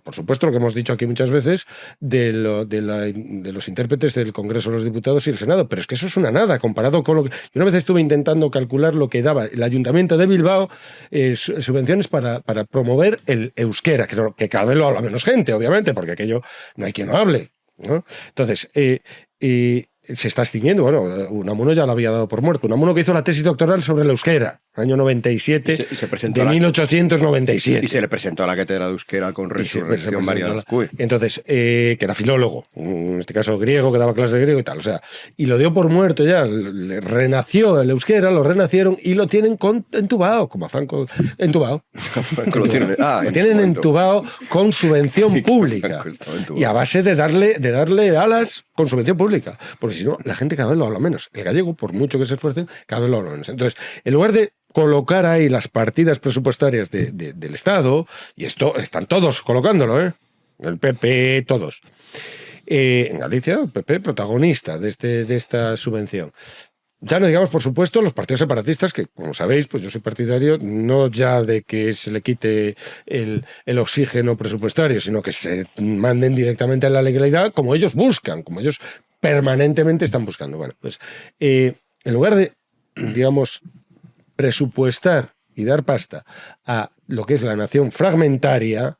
Por supuesto, lo que hemos dicho aquí muchas veces de los intérpretes del Congreso de los Diputados y el Senado, pero es que eso es una nada comparado con lo que... Yo una vez estuve intentando calcular lo que daba el Ayuntamiento de Bilbao, subvenciones para promover el euskera, que cada vez lo habla menos gente, obviamente, porque aquello no hay quien lo hable, ¿no? Entonces, se está extinguiendo. Bueno, Unamuno ya lo había dado por muerto. Unamuno que hizo la tesis doctoral sobre el euskera, año 97, y se presentó de 1897. Y se le presentó a la cátedra de euskera con Resurrección María Lazcue. Entonces, que era filólogo, en este caso griego, que daba clases de griego y tal. O sea, y lo dio por muerto ya. Le renació el euskera, lo renacieron y lo tienen entubado, como a Franco, entubado. Lo tienen entubado con subvención pública. Y a base de darle alas con subvención pública. Porque si no, la gente cada vez lo habla menos. El gallego, por mucho que se esfuercen, cada vez lo habla menos. Entonces, en lugar de colocar ahí las partidas presupuestarias del Estado, y esto están todos colocándolo, el PP, todos. En Galicia, el PP protagonista de esta subvención. Ya no digamos, por supuesto, los partidos separatistas, que, como sabéis, pues yo soy partidario no ya de que se le quite el oxígeno presupuestario, sino que se manden directamente a la legalidad como ellos buscan, como ellos permanentemente están buscando. Bueno, pues en lugar de, digamos, presupuestar y dar pasta a lo que es la nación fragmentaria,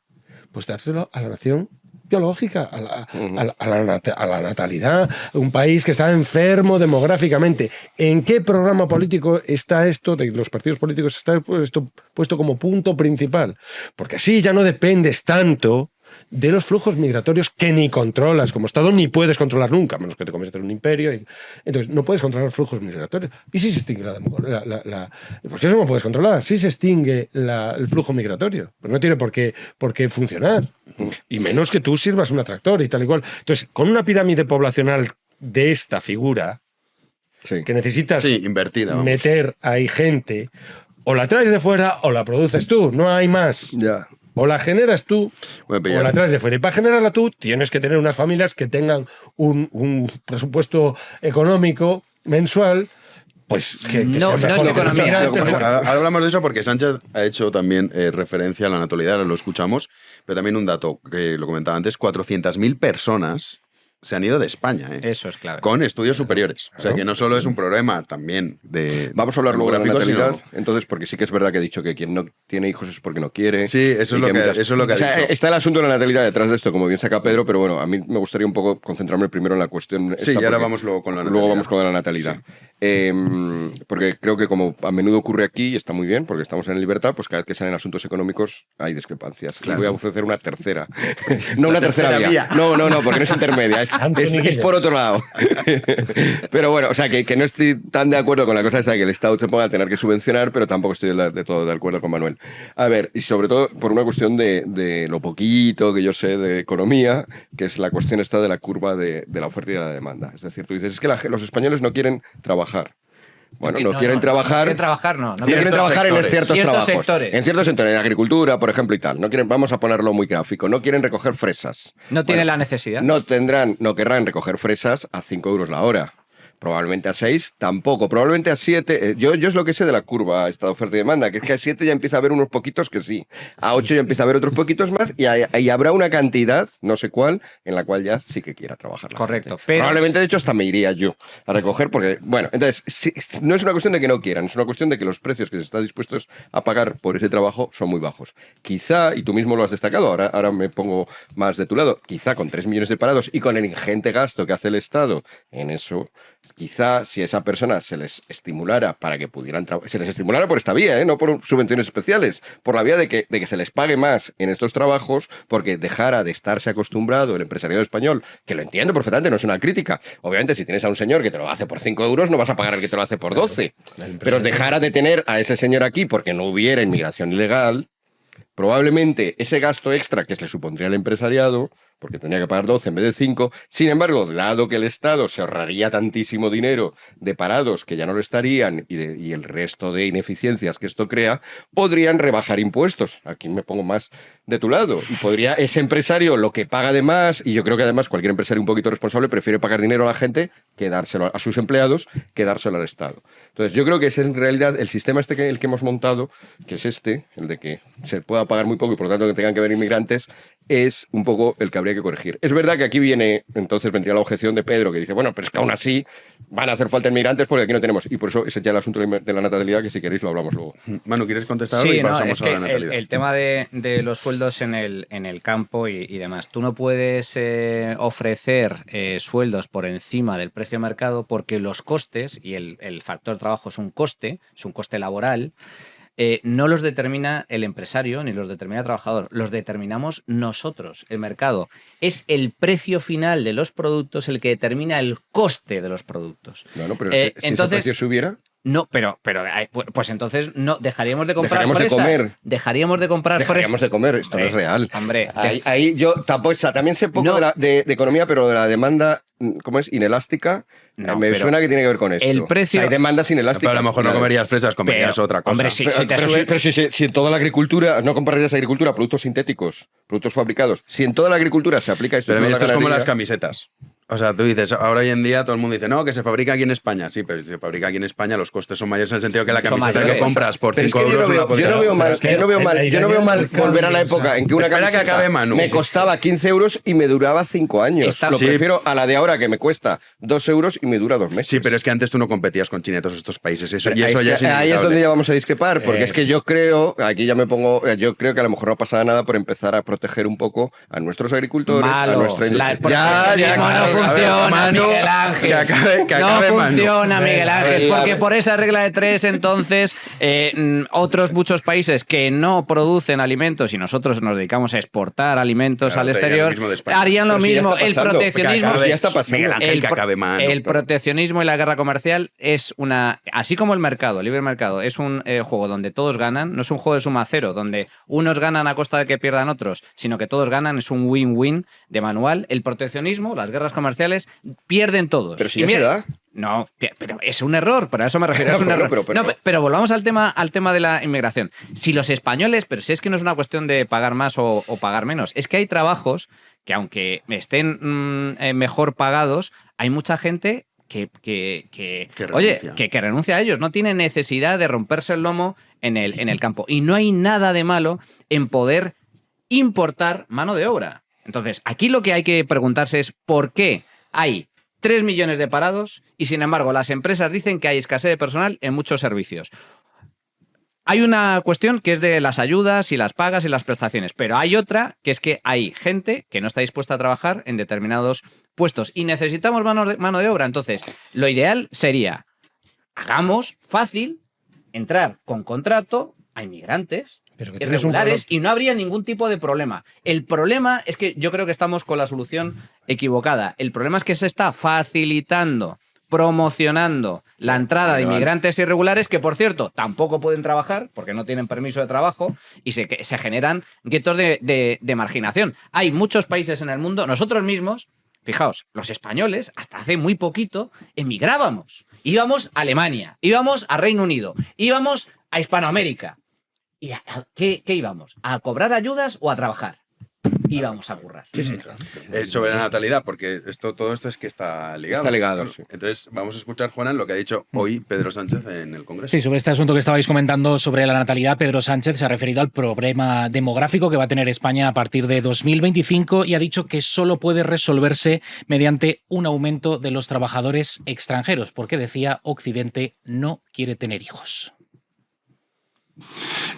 pues dárselo a la nación biológica, a la natalidad, un país que está enfermo demográficamente. ¿En qué programa político está esto de los partidos políticos está puesto como punto principal? Porque así ya no dependes tanto de los flujos migratorios que ni controlas como Estado, ni puedes controlar nunca, a menos que te conviertas en un imperio. Entonces, no puedes controlar los flujos migratorios. ¿Y si se extingue pues eso no puedes controlar? Si se extingue el flujo migratorio, pues no tiene por qué funcionar. Y menos que tú sirvas un atractor y tal y cual. Entonces, con una pirámide poblacional de esta figura, que necesitas invertida, meter ahí gente, o la traes de fuera o la produces tú, no hay más. Ya. O la generas tú, o la traes de fuera. Y para generarla tú, tienes que tener unas familias que tengan un presupuesto económico mensual, pues que no es economía. Ahora hablamos de eso porque Sánchez ha hecho también referencia a la natalidad, lo escuchamos, pero también un dato que lo comentaba antes, 400.000 personas se han ido de España. Eso es clave. Con estudios superiores. O sea, que no solo es un problema también de... Vamos a hablar luego de la natalidad, sino... entonces, porque sí que es verdad que he dicho que quien no tiene hijos es porque no quiere. Sí, eso es lo que ha dicho. Está el asunto de la natalidad detrás de esto, como bien saca Pedro, pero bueno, a mí me gustaría un poco concentrarme primero en la cuestión. Sí, y ahora vamos luego con la natalidad. Luego vamos con la natalidad. Sí. Porque creo que como a menudo ocurre aquí, y está muy bien, porque estamos en libertad, pues cada vez que salen asuntos económicos hay discrepancias. Claro. Le voy a ofrecer una tercera. No una tercera vía. No, porque no es intermedia, es por otro lado. Pero bueno, o sea, que no estoy tan de acuerdo con la cosa esta de que el Estado te ponga a tener que subvencionar, pero tampoco estoy de todo de acuerdo con Manuel. A ver, y sobre todo por una cuestión de lo poquito que yo sé de economía, que es la cuestión esta de la curva de la oferta y de la demanda. Es decir, tú dices, es que los españoles no quieren trabajar. Bueno, no quieren trabajar. No quieren trabajar en ciertos trabajos. Sectores. En ciertos sectores, en agricultura, por ejemplo, y tal. No quieren, vamos a ponerlo muy gráfico. No quieren recoger fresas. No tienen la necesidad. No querrán recoger fresas a 5 euros la hora. Probablemente a 6, tampoco. Probablemente a 7. Yo es lo que sé de la curva esta de oferta y demanda, que es que a 7 ya empieza a haber unos poquitos que sí. A 8 ya empieza a haber otros poquitos más y habrá una cantidad, no sé cuál, en la cual ya sí que quiera trabajar. Correcto. Pero... Probablemente, de hecho, hasta me iría yo a recoger porque, bueno, entonces, no es una cuestión de que no quieran, es una cuestión de que los precios que se están dispuestos a pagar por ese trabajo son muy bajos. Quizá, y tú mismo lo has destacado, ahora me pongo más de tu lado, quizá con 3 millones de parados y con el ingente gasto que hace el Estado en eso, quizá si a esa persona se les estimulara para que pudieran se les estimulara por esta vía, no por subvenciones especiales, por la vía de que se les pague más en estos trabajos, porque dejara de estarse acostumbrado el empresariado español, que lo entiendo perfectamente, no es una crítica. Obviamente, si tienes a un señor que te lo hace por 5 euros, no vas a pagar al que te lo hace por 12. Pero dejara de tener a ese señor aquí porque no hubiera inmigración ilegal, probablemente ese gasto extra que le supondría al empresariado, porque tenía que pagar 12 en vez de 5. Sin embargo, dado que el Estado se ahorraría tantísimo dinero de parados que ya no lo estarían y el resto de ineficiencias que esto crea, podrían rebajar impuestos. Aquí me pongo más de tu lado. Y podría ese empresario lo que paga de más, y yo creo que además cualquier empresario un poquito responsable prefiere pagar dinero a la gente que dárselo a sus empleados, que dárselo al Estado. Entonces, yo creo que ese es en realidad el sistema el que hemos montado, que es el de que se pueda pagar muy poco y por lo tanto que tengan que venir inmigrantes, es un poco el que habría que corregir. Es verdad que aquí vendría la objeción de Pedro, que dice, bueno, pero es que aún así van a hacer falta inmigrantes porque aquí no tenemos. Y por eso ese es ya el asunto de la natalidad, que si queréis lo hablamos luego. Manu, ¿quieres contestar algo? Sí, Y pasamos es a la natalidad. el tema de los sueldos en el campo y demás. Tú no puedes ofrecer sueldos por encima del precio de mercado porque los costes, y el factor trabajo es un coste laboral, no los determina el empresario ni los determina el trabajador, los determinamos nosotros, el mercado. Es el precio final de los productos el que determina el coste de los productos. Bueno, pero si entonces, ese precio subiera... No, pero pues entonces no dejaríamos de comprar dejaríamos fresas. De comer. Dejaríamos de comprar dejaríamos de comer, esto no es real. Hombre, ahí yo también sé poco de economía, pero de la demanda, ¿cómo es? Inelástica. Me suena que tiene que ver con esto. El precio... hay demandas inelásticas. Pero a lo mejor no comerías fresas, comerías otra cosa. Hombre, si en toda la agricultura, no comprarías agricultura, productos sintéticos, productos fabricados. Si en toda la agricultura se aplica esto... Pero mira, esto es como las camisetas. O sea, tú dices, ahora hoy en día todo el mundo dice, no, que se fabrica aquí en España. Sí, pero si se fabrica aquí en España, los costes son mayores en el sentido que la camiseta que compras por 5 euros... Yo no veo mal volver a la época en que una camiseta me costaba 15 euros y me duraba 5 años. Lo prefiero a la de ahora, que me cuesta 2 euros y me dura 2 meses. Sí, pero es que antes tú no competías con chinetos de estos países. Ahí es donde ya vamos a discrepar, porque es que yo creo, aquí ya me pongo, yo creo que a lo mejor no pasa nada por empezar a proteger un poco a nuestros agricultores, a nuestra industria. Funciona, Miguel Ángel. No funciona, Miguel Ángel, porque por esa regla de 3, entonces, otros muchos países que no producen alimentos y nosotros nos dedicamos a exportar alimentos al exterior, harían lo mismo. El proteccionismo, el proteccionismo y la guerra comercial es así como el mercado, el libre mercado, es un juego donde todos ganan, no es un juego de suma cero, donde unos ganan a costa de que pierdan otros, sino que todos ganan, es un win-win de manual. El proteccionismo, las guerras comerciales, pierden todos. Pero si ya se da. No, pero es un error, pero a eso me refiero. Es un error. Pero volvamos al tema de la inmigración. Si los españoles, pero si es que no es una cuestión de pagar más o pagar menos, es que hay trabajos que aunque estén mejor pagados, hay mucha gente que renuncia a ellos, no tiene necesidad de romperse el lomo en el campo. Y no hay nada de malo en poder importar mano de obra. Entonces, aquí lo que hay que preguntarse es ¿por qué hay 3 millones de parados y, sin embargo, las empresas dicen que hay escasez de personal en muchos servicios? Hay una cuestión que es de las ayudas y las pagas y las prestaciones, pero hay otra que es que hay gente que no está dispuesta a trabajar en determinados puestos y necesitamos mano de obra. Entonces, lo ideal sería, hagamos fácil entrar con contrato a inmigrantes irregulares y no habría ningún tipo de problema. El problema es que yo creo que estamos con la solución equivocada. El problema es que se está facilitando, promocionando la entrada de inmigrantes irregulares que, por cierto, tampoco pueden trabajar porque no tienen permiso de trabajo y se generan guetos de marginación. Hay muchos países en el mundo, nosotros mismos, fijaos, los españoles hasta hace muy poquito emigrábamos. Íbamos a Alemania, íbamos a Reino Unido, íbamos a Hispanoamérica. ¿Y qué íbamos? ¿A cobrar ayudas o a trabajar? Íbamos a currar. Sí, claro. Sobre la natalidad, porque todo esto es que está ligado. Está ligado, ¿no? Sí. Entonces, vamos a escuchar, Juanan, lo que ha dicho hoy Pedro Sánchez en el Congreso. Sí, sobre este asunto que estabais comentando sobre la natalidad, Pedro Sánchez se ha referido al problema demográfico que va a tener España a partir de 2025 y ha dicho que solo puede resolverse mediante un aumento de los trabajadores extranjeros, porque decía Occidente no quiere tener hijos.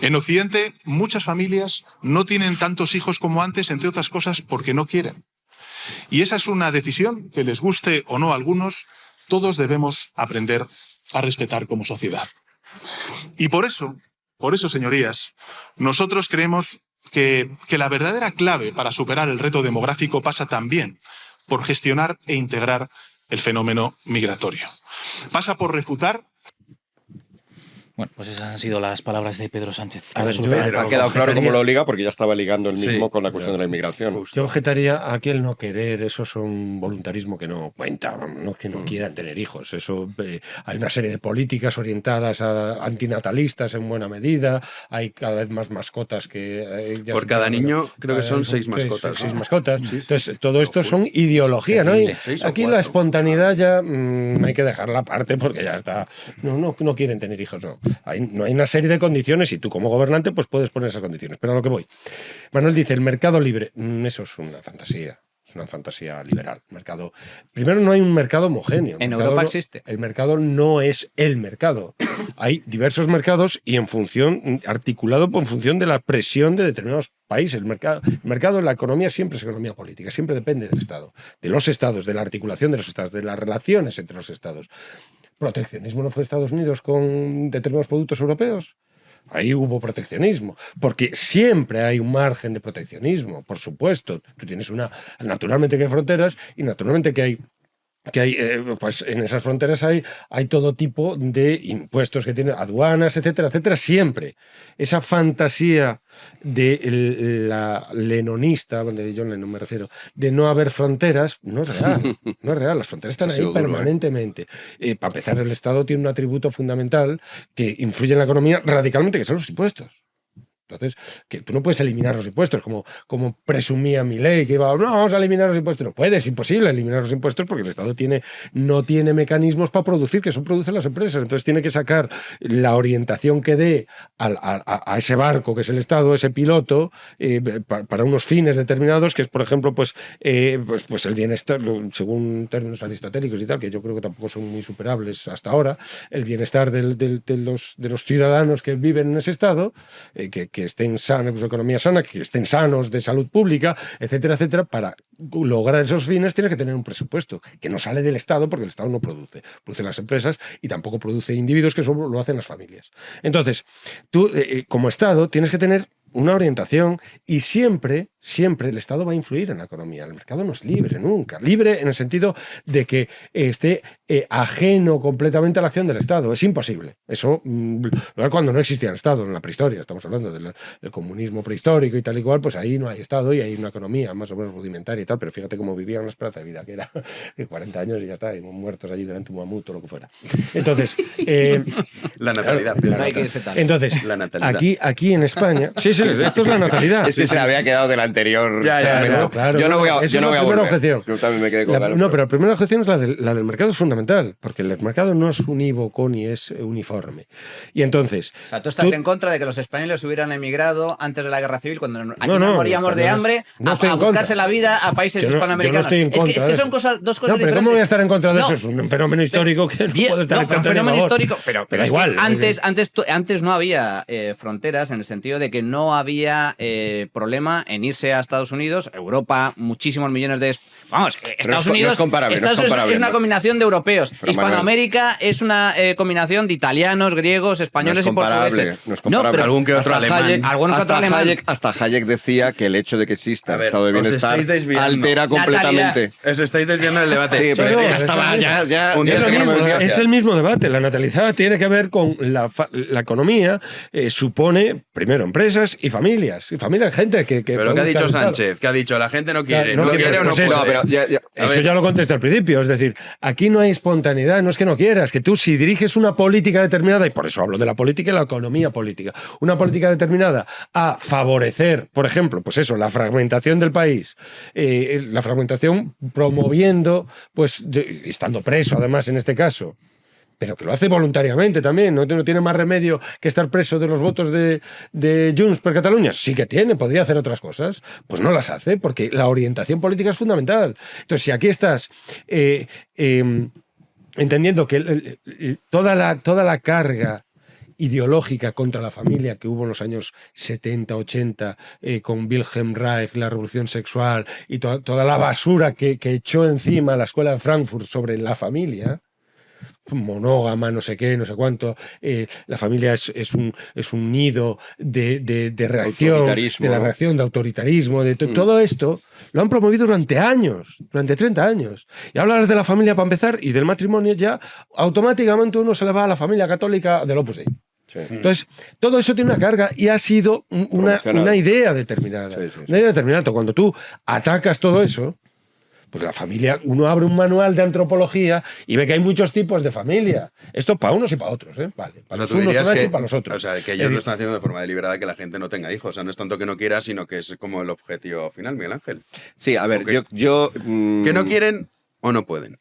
En Occidente, muchas familias no tienen tantos hijos como antes, entre otras cosas porque no quieren. Y esa es una decisión que, les guste o no a algunos, todos debemos aprender a respetar como sociedad. Y por eso, señorías, nosotros creemos que la verdadera clave para superar el reto demográfico pasa también por gestionar e integrar el fenómeno migratorio. Pasa por refutar. Bueno, pues esas han sido las palabras de Pedro Sánchez. Ha quedado claro cómo lo liga, porque ya estaba ligando él mismo con la cuestión de la inmigración. Yo objetaría a que el no querer, eso es un voluntarismo que no cuenta, no es que no quieran tener hijos. Eso hay una serie de políticas orientadas a antinatalistas en buena medida, hay cada vez más mascotas que... Por cada niño creo que son 6 mascotas. 6 mascotas. Entonces, todo esto son ideología, ¿no? Y aquí la espontaneidad ya hay que dejarla aparte porque ya está. No quieren tener hijos, no. No hay una serie de condiciones y tú como gobernante pues puedes poner esas condiciones. Pero a lo que voy. Manuel dice, el mercado libre, eso es una fantasía. Es una fantasía liberal. Primero, no hay un mercado homogéneo. En Europa existe. El mercado no es el mercado. Hay diversos mercados y articulado en función de la presión de determinados países. El mercado en la economía siempre es economía política, siempre depende del Estado, de los Estados, de la articulación de los Estados, de las relaciones entre los Estados. ¿Proteccionismo no fue Estados Unidos con determinados productos europeos? Ahí hubo proteccionismo, porque siempre hay un margen de proteccionismo, por supuesto. Tú tienes naturalmente que hay fronteras y naturalmente que hay pues en esas fronteras hay todo tipo de impuestos que tienen, aduanas, etcétera, etcétera, siempre. Esa fantasía de la lenonista, de John Lennon me refiero, de no haber fronteras, no es real, no es real, las fronteras están ahí permanentemente. Para empezar, el Estado tiene un atributo fundamental que influye en la economía radicalmente, que son los impuestos. Entonces, que tú no puedes eliminar los impuestos, como presumía Milei, que iba, no, vamos a eliminar los impuestos. No puede, es imposible eliminar los impuestos porque el Estado no tiene mecanismos para producir, que eso producen las empresas. Entonces tiene que sacar la orientación que dé a ese barco, que es el Estado, ese piloto, para unos fines determinados, que es, por ejemplo, pues el bienestar, según términos aristotélicos y tal, que yo creo que tampoco son muy superables hasta ahora, el bienestar de los ciudadanos que viven en ese Estado, que estén sanos, de economía sana, que estén sanos de salud pública, etcétera, etcétera. Para lograr esos fines tienes que tener un presupuesto que no sale del Estado, porque el Estado no produce las empresas y tampoco produce individuos, que eso lo hacen las familias. Entonces, tú como Estado tienes que tener una orientación y siempre el Estado va a influir en la economía. El mercado no es libre nunca. Libre en el sentido de que esté ajeno completamente a la acción del Estado. Es imposible. Eso cuando no existía el Estado, en la prehistoria, estamos hablando del comunismo prehistórico y tal y cual, pues ahí no hay Estado y hay una economía más o menos rudimentaria y tal, pero fíjate cómo vivían la esperanza de vida, que era 40 años y ya está, y muertos allí delante de un mamut o lo que fuera. Entonces... la natalidad. Entonces, la natalidad. Aquí en España... Sí, esto es la natalidad. Es que se había quedado del anterior segmento. Claro, yo no voy a volver. Objeción. Yo también me quedé con ganas. No, pero la primera objeción es la del mercado, es fundamental, porque el mercado no es unívoco ni es uniforme. Y entonces... O sea, tú estás en contra de que los españoles hubieran emigrado antes de la Guerra Civil, cuando aquí no moríamos de hambre, a buscarse la vida a países hispanoamericanos. Yo no estoy en contra. Es que son dos cosas diferentes. Pero ¿cómo voy a estar en contra de eso? Es un fenómeno histórico que no puede estar en contra. Un fenómeno histórico, pero es igual. Antes no había fronteras, en el sentido de que no había problema en irse a Estados Unidos, Europa, muchísimos millones de... Vamos, Estados Unidos es una combinación de europeos. Pero Hispanoamérica es una combinación de italianos, griegos, españoles y portugueses. No es comparable. Pero algún que otro alemán. Hasta Hayek decía que el hecho de que exista el estado de bienestar altera completamente. Os estáis desviando del debate. Sí, pero ya estaba, es el mismo debate. La natalidad tiene que ver con la economía, supone primero empresas y familias. Y familias, gente que pero ¿qué ha dicho Sánchez? ¿Qué ha dicho? La gente no quiere. No quiere o no puede. Eso ya lo contesté al principio. Es decir, aquí no hay espontaneidad, no es que no quieras, que tú si diriges una política determinada, y por eso hablo de la política y la economía política, una política determinada a favorecer, por ejemplo, pues eso, la fragmentación del país, la fragmentación promoviendo, pues, estando preso además en este caso, pero que lo hace voluntariamente también, no tiene más remedio que estar preso de los votos de Junts per Catalunya. Sí que tiene, podría hacer otras cosas, pues no las hace, porque la orientación política es fundamental. Entonces, si aquí estás entendiendo que toda la carga ideológica contra la familia que hubo en los años 70, 80, con Wilhelm Reich, la revolución sexual y toda la basura que echó encima la escuela de Frankfurt sobre la familia, monógama, no sé qué, no sé cuánto, la familia es un nido de reacción, de la reacción, de autoritarismo, de todo esto, lo han promovido durante años, durante 30 años. Y hablar de la familia para empezar y del matrimonio, ya automáticamente uno se le va a la familia católica del Opus Dei. Sí. Entonces, todo eso tiene una carga y ha sido una idea determinada. Una idea determinada. Cuando tú atacas todo eso, pues la familia, uno abre un manual de antropología y ve que hay muchos tipos de familia. Esto para unos y para otros, ¿eh? Vale, para los unos y para los otros. O sea, que ellos lo están haciendo de forma deliberada, que la gente no tenga hijos. O sea, no es tanto que no quiera, sino que es como el objetivo final, Miguel Ángel. Sí, a ver, yo... Que no quieren o no pueden.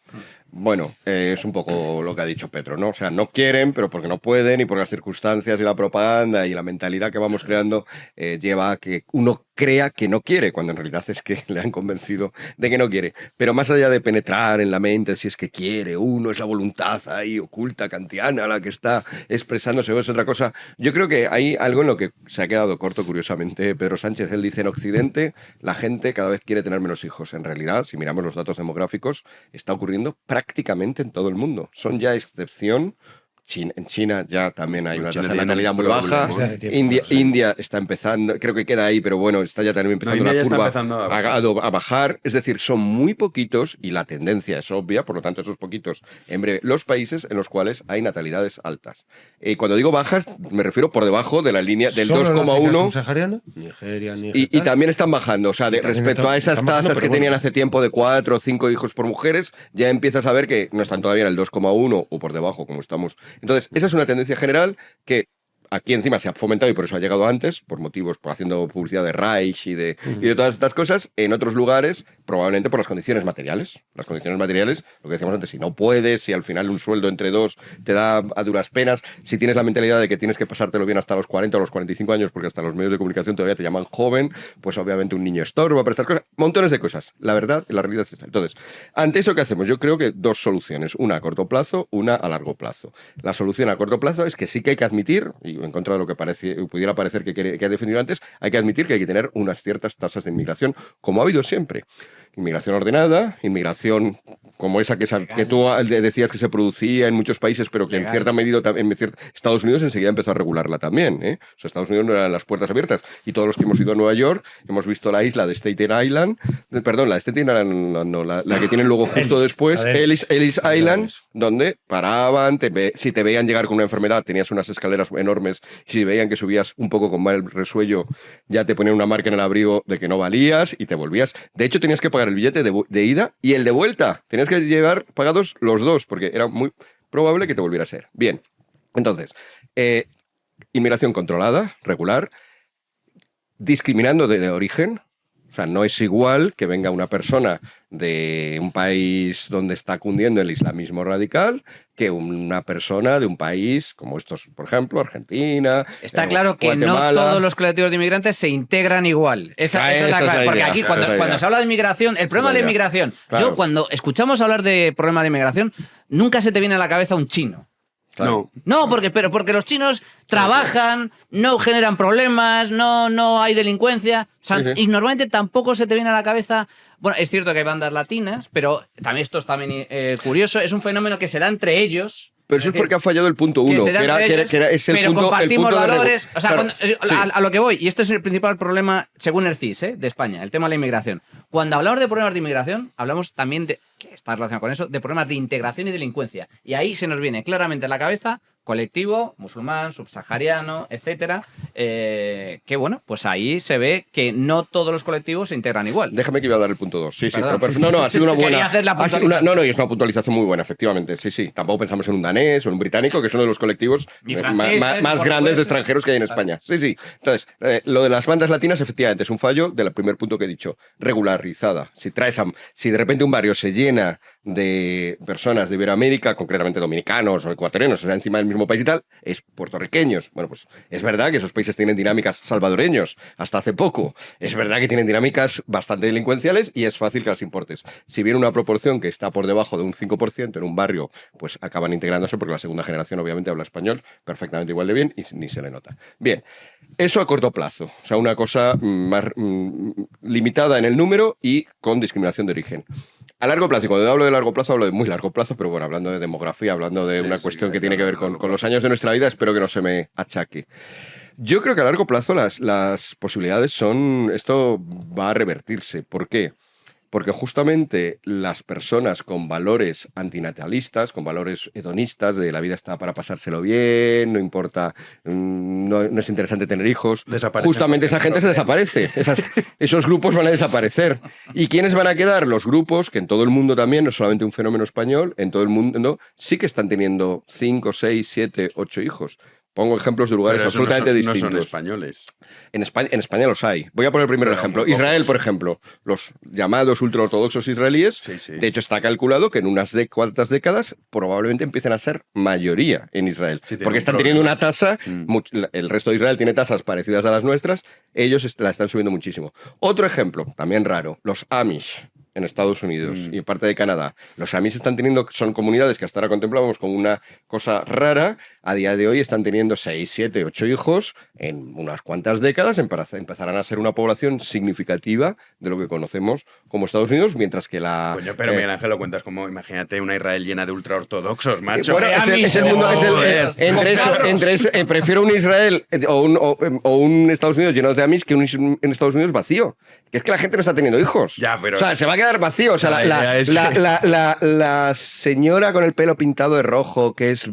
Bueno, es un poco lo que ha dicho Petro, ¿no? O sea, no quieren, pero porque no pueden y por las circunstancias y la propaganda y la mentalidad que vamos creando lleva a que uno crea que no quiere, cuando en realidad es que le han convencido de que no quiere. Pero más allá de penetrar en la mente si es que quiere uno, es la voluntad ahí oculta, kantiana, la que está expresándose o es otra cosa. Yo creo que hay algo en lo que se ha quedado corto, curiosamente, Pedro Sánchez. Él dice, en Occidente la gente cada vez quiere tener menos hijos. En realidad, si miramos los datos demográficos, está ocurriendo prácticamente en todo el mundo. Son ya excepción. En China ya también hay una tasa de natalidad muy baja. India está empezando, creo que queda ahí, pero bueno, está ya también empezando la curva a bajar. Es decir, son muy poquitos y la tendencia es obvia, por lo tanto, esos poquitos en breve. Los países en los cuales hay natalidades altas. Cuando digo bajas, me refiero por debajo de la línea del 2,1. Nigeria, y también están bajando. O sea, respecto a esas tasas que tenían hace tiempo de 4 o 5 hijos por mujeres, ya empiezas a ver que no están todavía en el 2,1 o por debajo, como estamos. Entonces, esa es una tendencia general que aquí encima se ha fomentado y por eso ha llegado antes, por motivos, por haciendo publicidad de Reich y de todas estas cosas. En otros lugares, probablemente por las condiciones materiales. Las condiciones materiales, lo que decíamos antes, si no puedes, si al final un sueldo entre dos te da a duras penas, si tienes la mentalidad de que tienes que pasártelo bien hasta los 40 o los 45 años, porque hasta los medios de comunicación todavía te llaman joven, pues obviamente un niño estorba para estas cosas. Montones de cosas. La verdad, la realidad es esta. Entonces, ante eso, ¿qué hacemos? Yo creo que dos soluciones. Una a corto plazo, una a largo plazo. La solución a corto plazo es que sí que hay que admitir, y en contra de lo que pudiera parecer que ha defendido antes, hay que admitir que hay que tener unas ciertas tasas de inmigración, como ha habido siempre. Inmigración ordenada, inmigración como esa que tú decías que se producía en muchos países, pero que en cierta medida en Estados Unidos enseguida empezó a regularla también. O sea, Estados Unidos no eran las puertas abiertas. Y todos los que hemos ido a Nueva York hemos visto la isla de Staten Island, perdón, la de Staten Island, no, la que tienen luego justo después, Ellis Island, donde paraban, si te veían llegar con una enfermedad, tenías unas escaleras enormes, y si veían que subías un poco con mal resuello, ya te ponían una marca en el abrigo de que no valías y te volvías. De hecho, tenías que pagar el billete de ida y el de vuelta. Tenías que llevar pagados los dos, porque era muy probable que te volviera a ser. Bien, entonces, inmigración controlada, regular, discriminando de origen. O sea, no es igual que venga una persona de un país donde está cundiendo el islamismo radical que una persona de un país como estos, por ejemplo, Argentina. Está claro que Guatemala. No todos los colectivos de inmigrantes se integran igual. Esa es la clave. Porque aquí, cuando se habla de inmigración, el problema de la inmigración, yo cuando escuchamos hablar de problema de inmigración, nunca se te viene a la cabeza un chino. Claro. No, porque los chinos trabajan, no generan problemas, no hay delincuencia. Y normalmente tampoco se te viene a la cabeza. Bueno, es cierto que hay bandas latinas, pero también esto es también curioso. Es un fenómeno que se da entre ellos. Pero eso es porque ha fallado el punto 1, que es el pero punto, compartimos el punto valores. O sea, claro, a lo que voy, y este es el principal problema, según el CIS, de España, el tema de la inmigración. Cuando hablamos de problemas de inmigración, hablamos también de, que está relacionado con eso, de problemas de integración y delincuencia. Y ahí se nos viene claramente a la cabeza colectivo, musulmán, subsahariano, etcétera, que bueno, pues ahí se ve que no todos los colectivos se integran igual. Déjame que iba a dar el punto 2. Sí, pero no, ha sido una buena. Y es una puntualización muy buena, efectivamente. Sí. Tampoco pensamos en un danés o en un británico, que es uno de los colectivos más grandes de extranjeros que hay en España. Sí. Entonces, lo de las bandas latinas, efectivamente, es un fallo del primer punto que he dicho, regularizada. Si de repente un barrio se llena de personas de Iberoamérica, concretamente dominicanos o ecuatorianos, o sea, encima del mismo país y tal, es puertorriqueños. Bueno, pues es verdad que esos países tienen dinámicas salvadoreños, hasta hace poco. Es verdad que tienen dinámicas bastante delincuenciales y es fácil que las importes. Si viene una proporción que está por debajo de un 5% en un barrio, pues acaban integrándose porque la segunda generación obviamente habla español perfectamente igual de bien y ni se le nota. Bien, eso a corto plazo. O sea, una cosa más limitada en el número y con discriminación de origen. A largo plazo, y cuando hablo de largo plazo, hablo de muy largo plazo, pero bueno, hablando de demografía, hablando de una cuestión que tiene que ver con los años de nuestra vida, espero que no se me achaque. Yo creo que a largo plazo las posibilidades son... Esto va a revertirse. ¿Por qué? Porque justamente las personas con valores antinatalistas, con valores hedonistas, de la vida está para pasárselo bien, no importa, no es interesante tener hijos, justamente esa gente se desaparece, esos grupos van a desaparecer. ¿Y quiénes van a quedar? Los grupos, que en todo el mundo también, no es solamente un fenómeno español, en todo el mundo sí que están teniendo 5, 6, 7, 8 hijos. Pongo ejemplos de lugares Pero eso absolutamente no distintos. son españoles. En España los hay. Voy a poner primero el Pero ejemplo. muy Israel, pocos. por ejemplo, los llamados ultraortodoxos israelíes, de hecho está calculado que en unas cuantas décadas probablemente empiecen a ser mayoría en Israel. tienen Porque un están teniendo problema. una tasa, el resto de Israel tiene tasas parecidas a las nuestras, ellos la están subiendo muchísimo. Otro ejemplo, también raro, los Amish en Estados Unidos y parte de Canadá. Los Amish están teniendo, son comunidades que hasta ahora contemplábamos como una cosa rara, a día de hoy están teniendo 6, 7, 8 hijos, en unas cuantas décadas empezarán a ser una población significativa de lo que conocemos como Estados Unidos, mientras que la... Coño, pero Miguel Ángel, lo cuentas como, imagínate una Israel llena de ultraortodoxos, macho. Bueno, es el mundo, prefiero un Israel o un Estados Unidos lleno de Amish que un Estados Unidos vacío. Que es que la gente no está teniendo hijos. Ya, pero... O sea, se va a quedar vacío. O sea, La idea es que- la señora con el pelo pintado de rojo, que es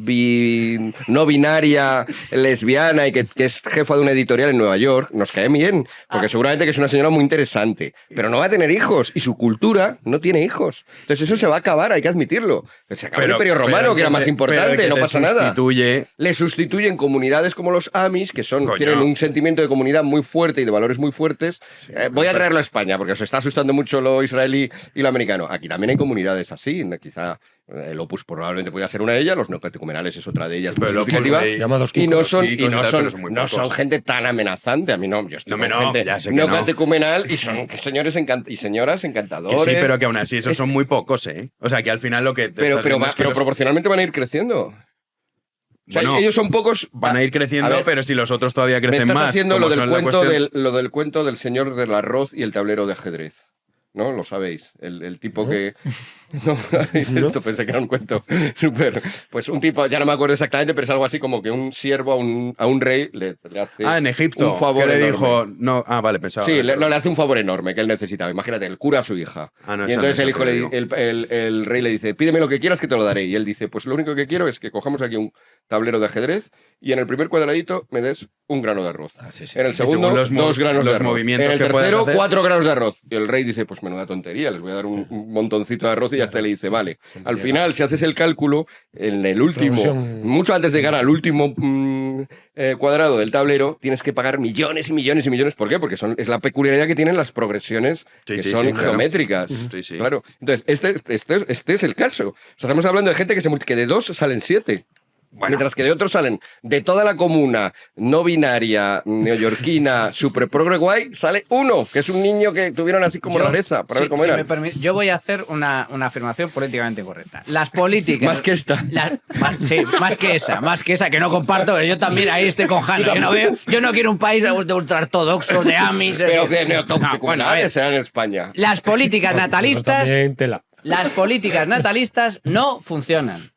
no binaria, lesbiana y que es jefa de una editorial en Nueva York, nos cae bien, porque seguramente que es una señora muy interesante, pero no va a tener hijos y su cultura no tiene hijos. Entonces eso se va a acabar, hay que admitirlo. Se acabó el Imperio Romano, que era más importante, no pasa nada. Le sustituyen comunidades como los Amish, que tienen un sentimiento de comunidad muy fuerte y de valores muy fuertes. Voy a traerlo a España, porque os está asustando mucho lo israelí y lo americano. Aquí también hay comunidades así, quizá el Opus probablemente pueda ser una de ellas, los neocatecumenales es otra de ellas muy significativa, y no son gente tan amenazante. A mí no, yo estoy con gente neocatecumenal y son señores y señoras encantadores. Que sí, pero que aún así esos son muy pocos, ¿eh? O sea, que al final lo que... Pero proporcionalmente van a ir creciendo. O sea, Bueno, ellos son pocos. Van a ir creciendo, a ver, pero si los otros todavía me crecen estás más. haciendo como lo del, son la cuento cuestión- lo del cuento del señor del arroz y el tablero de ajedrez. ¿No? Lo sabéis. El tipo que... No, ¿habéis esto? Pensé que era un cuento súper... Pues un tipo, ya no me acuerdo exactamente, pero es algo así como que un siervo a un rey le hace en Egipto, un favor que le enorme. dijo... No, vale, pensaba. Sí, le hace un favor enorme que él necesitaba. Imagínate, el cura a su hija. No, Y esa entonces no el es hijo, lo que digo. el rey le dice, pídeme lo que quieras que te lo daré. Y él dice, pues lo único que quiero es que cojamos aquí un tablero de ajedrez y en el primer cuadradito me des un grano de arroz. En el Y segundo, según los 2 granos de los arroz. movimientos En el que puedas tercero, hacer. 4 granos de arroz. Y el rey dice, pues menuda tontería, les voy a dar un montoncito de arroz y ya hasta le dice, vale. Al final, si haces el cálculo, en el último, Progresión. mucho antes de llegar al último cuadrado del tablero, tienes que pagar millones y millones y millones. ¿Por qué? Porque es la peculiaridad que tienen las progresiones que sí, son sí, claro. geométricas. Sí, sí. Claro. Entonces, este es el caso. O sea, estamos hablando de gente que de 2 salen 7. Mientras que de otros salen de toda la comuna no binaria, neoyorquina, super progre guay, sale 1, que es un niño que tuvieron así como rareza, para ver cómo si era. me permite, yo voy a hacer una afirmación políticamente correcta. Las políticas... Más que esta. Sí, más que esa, que no comparto. Yo también ahí estoy con Jano. Yo no quiero un país de ultraortodoxos, de Amish... Pero que No, bueno, a ver. serán en España. Las políticas natalistas... También tela. Las políticas natalistas no funcionan.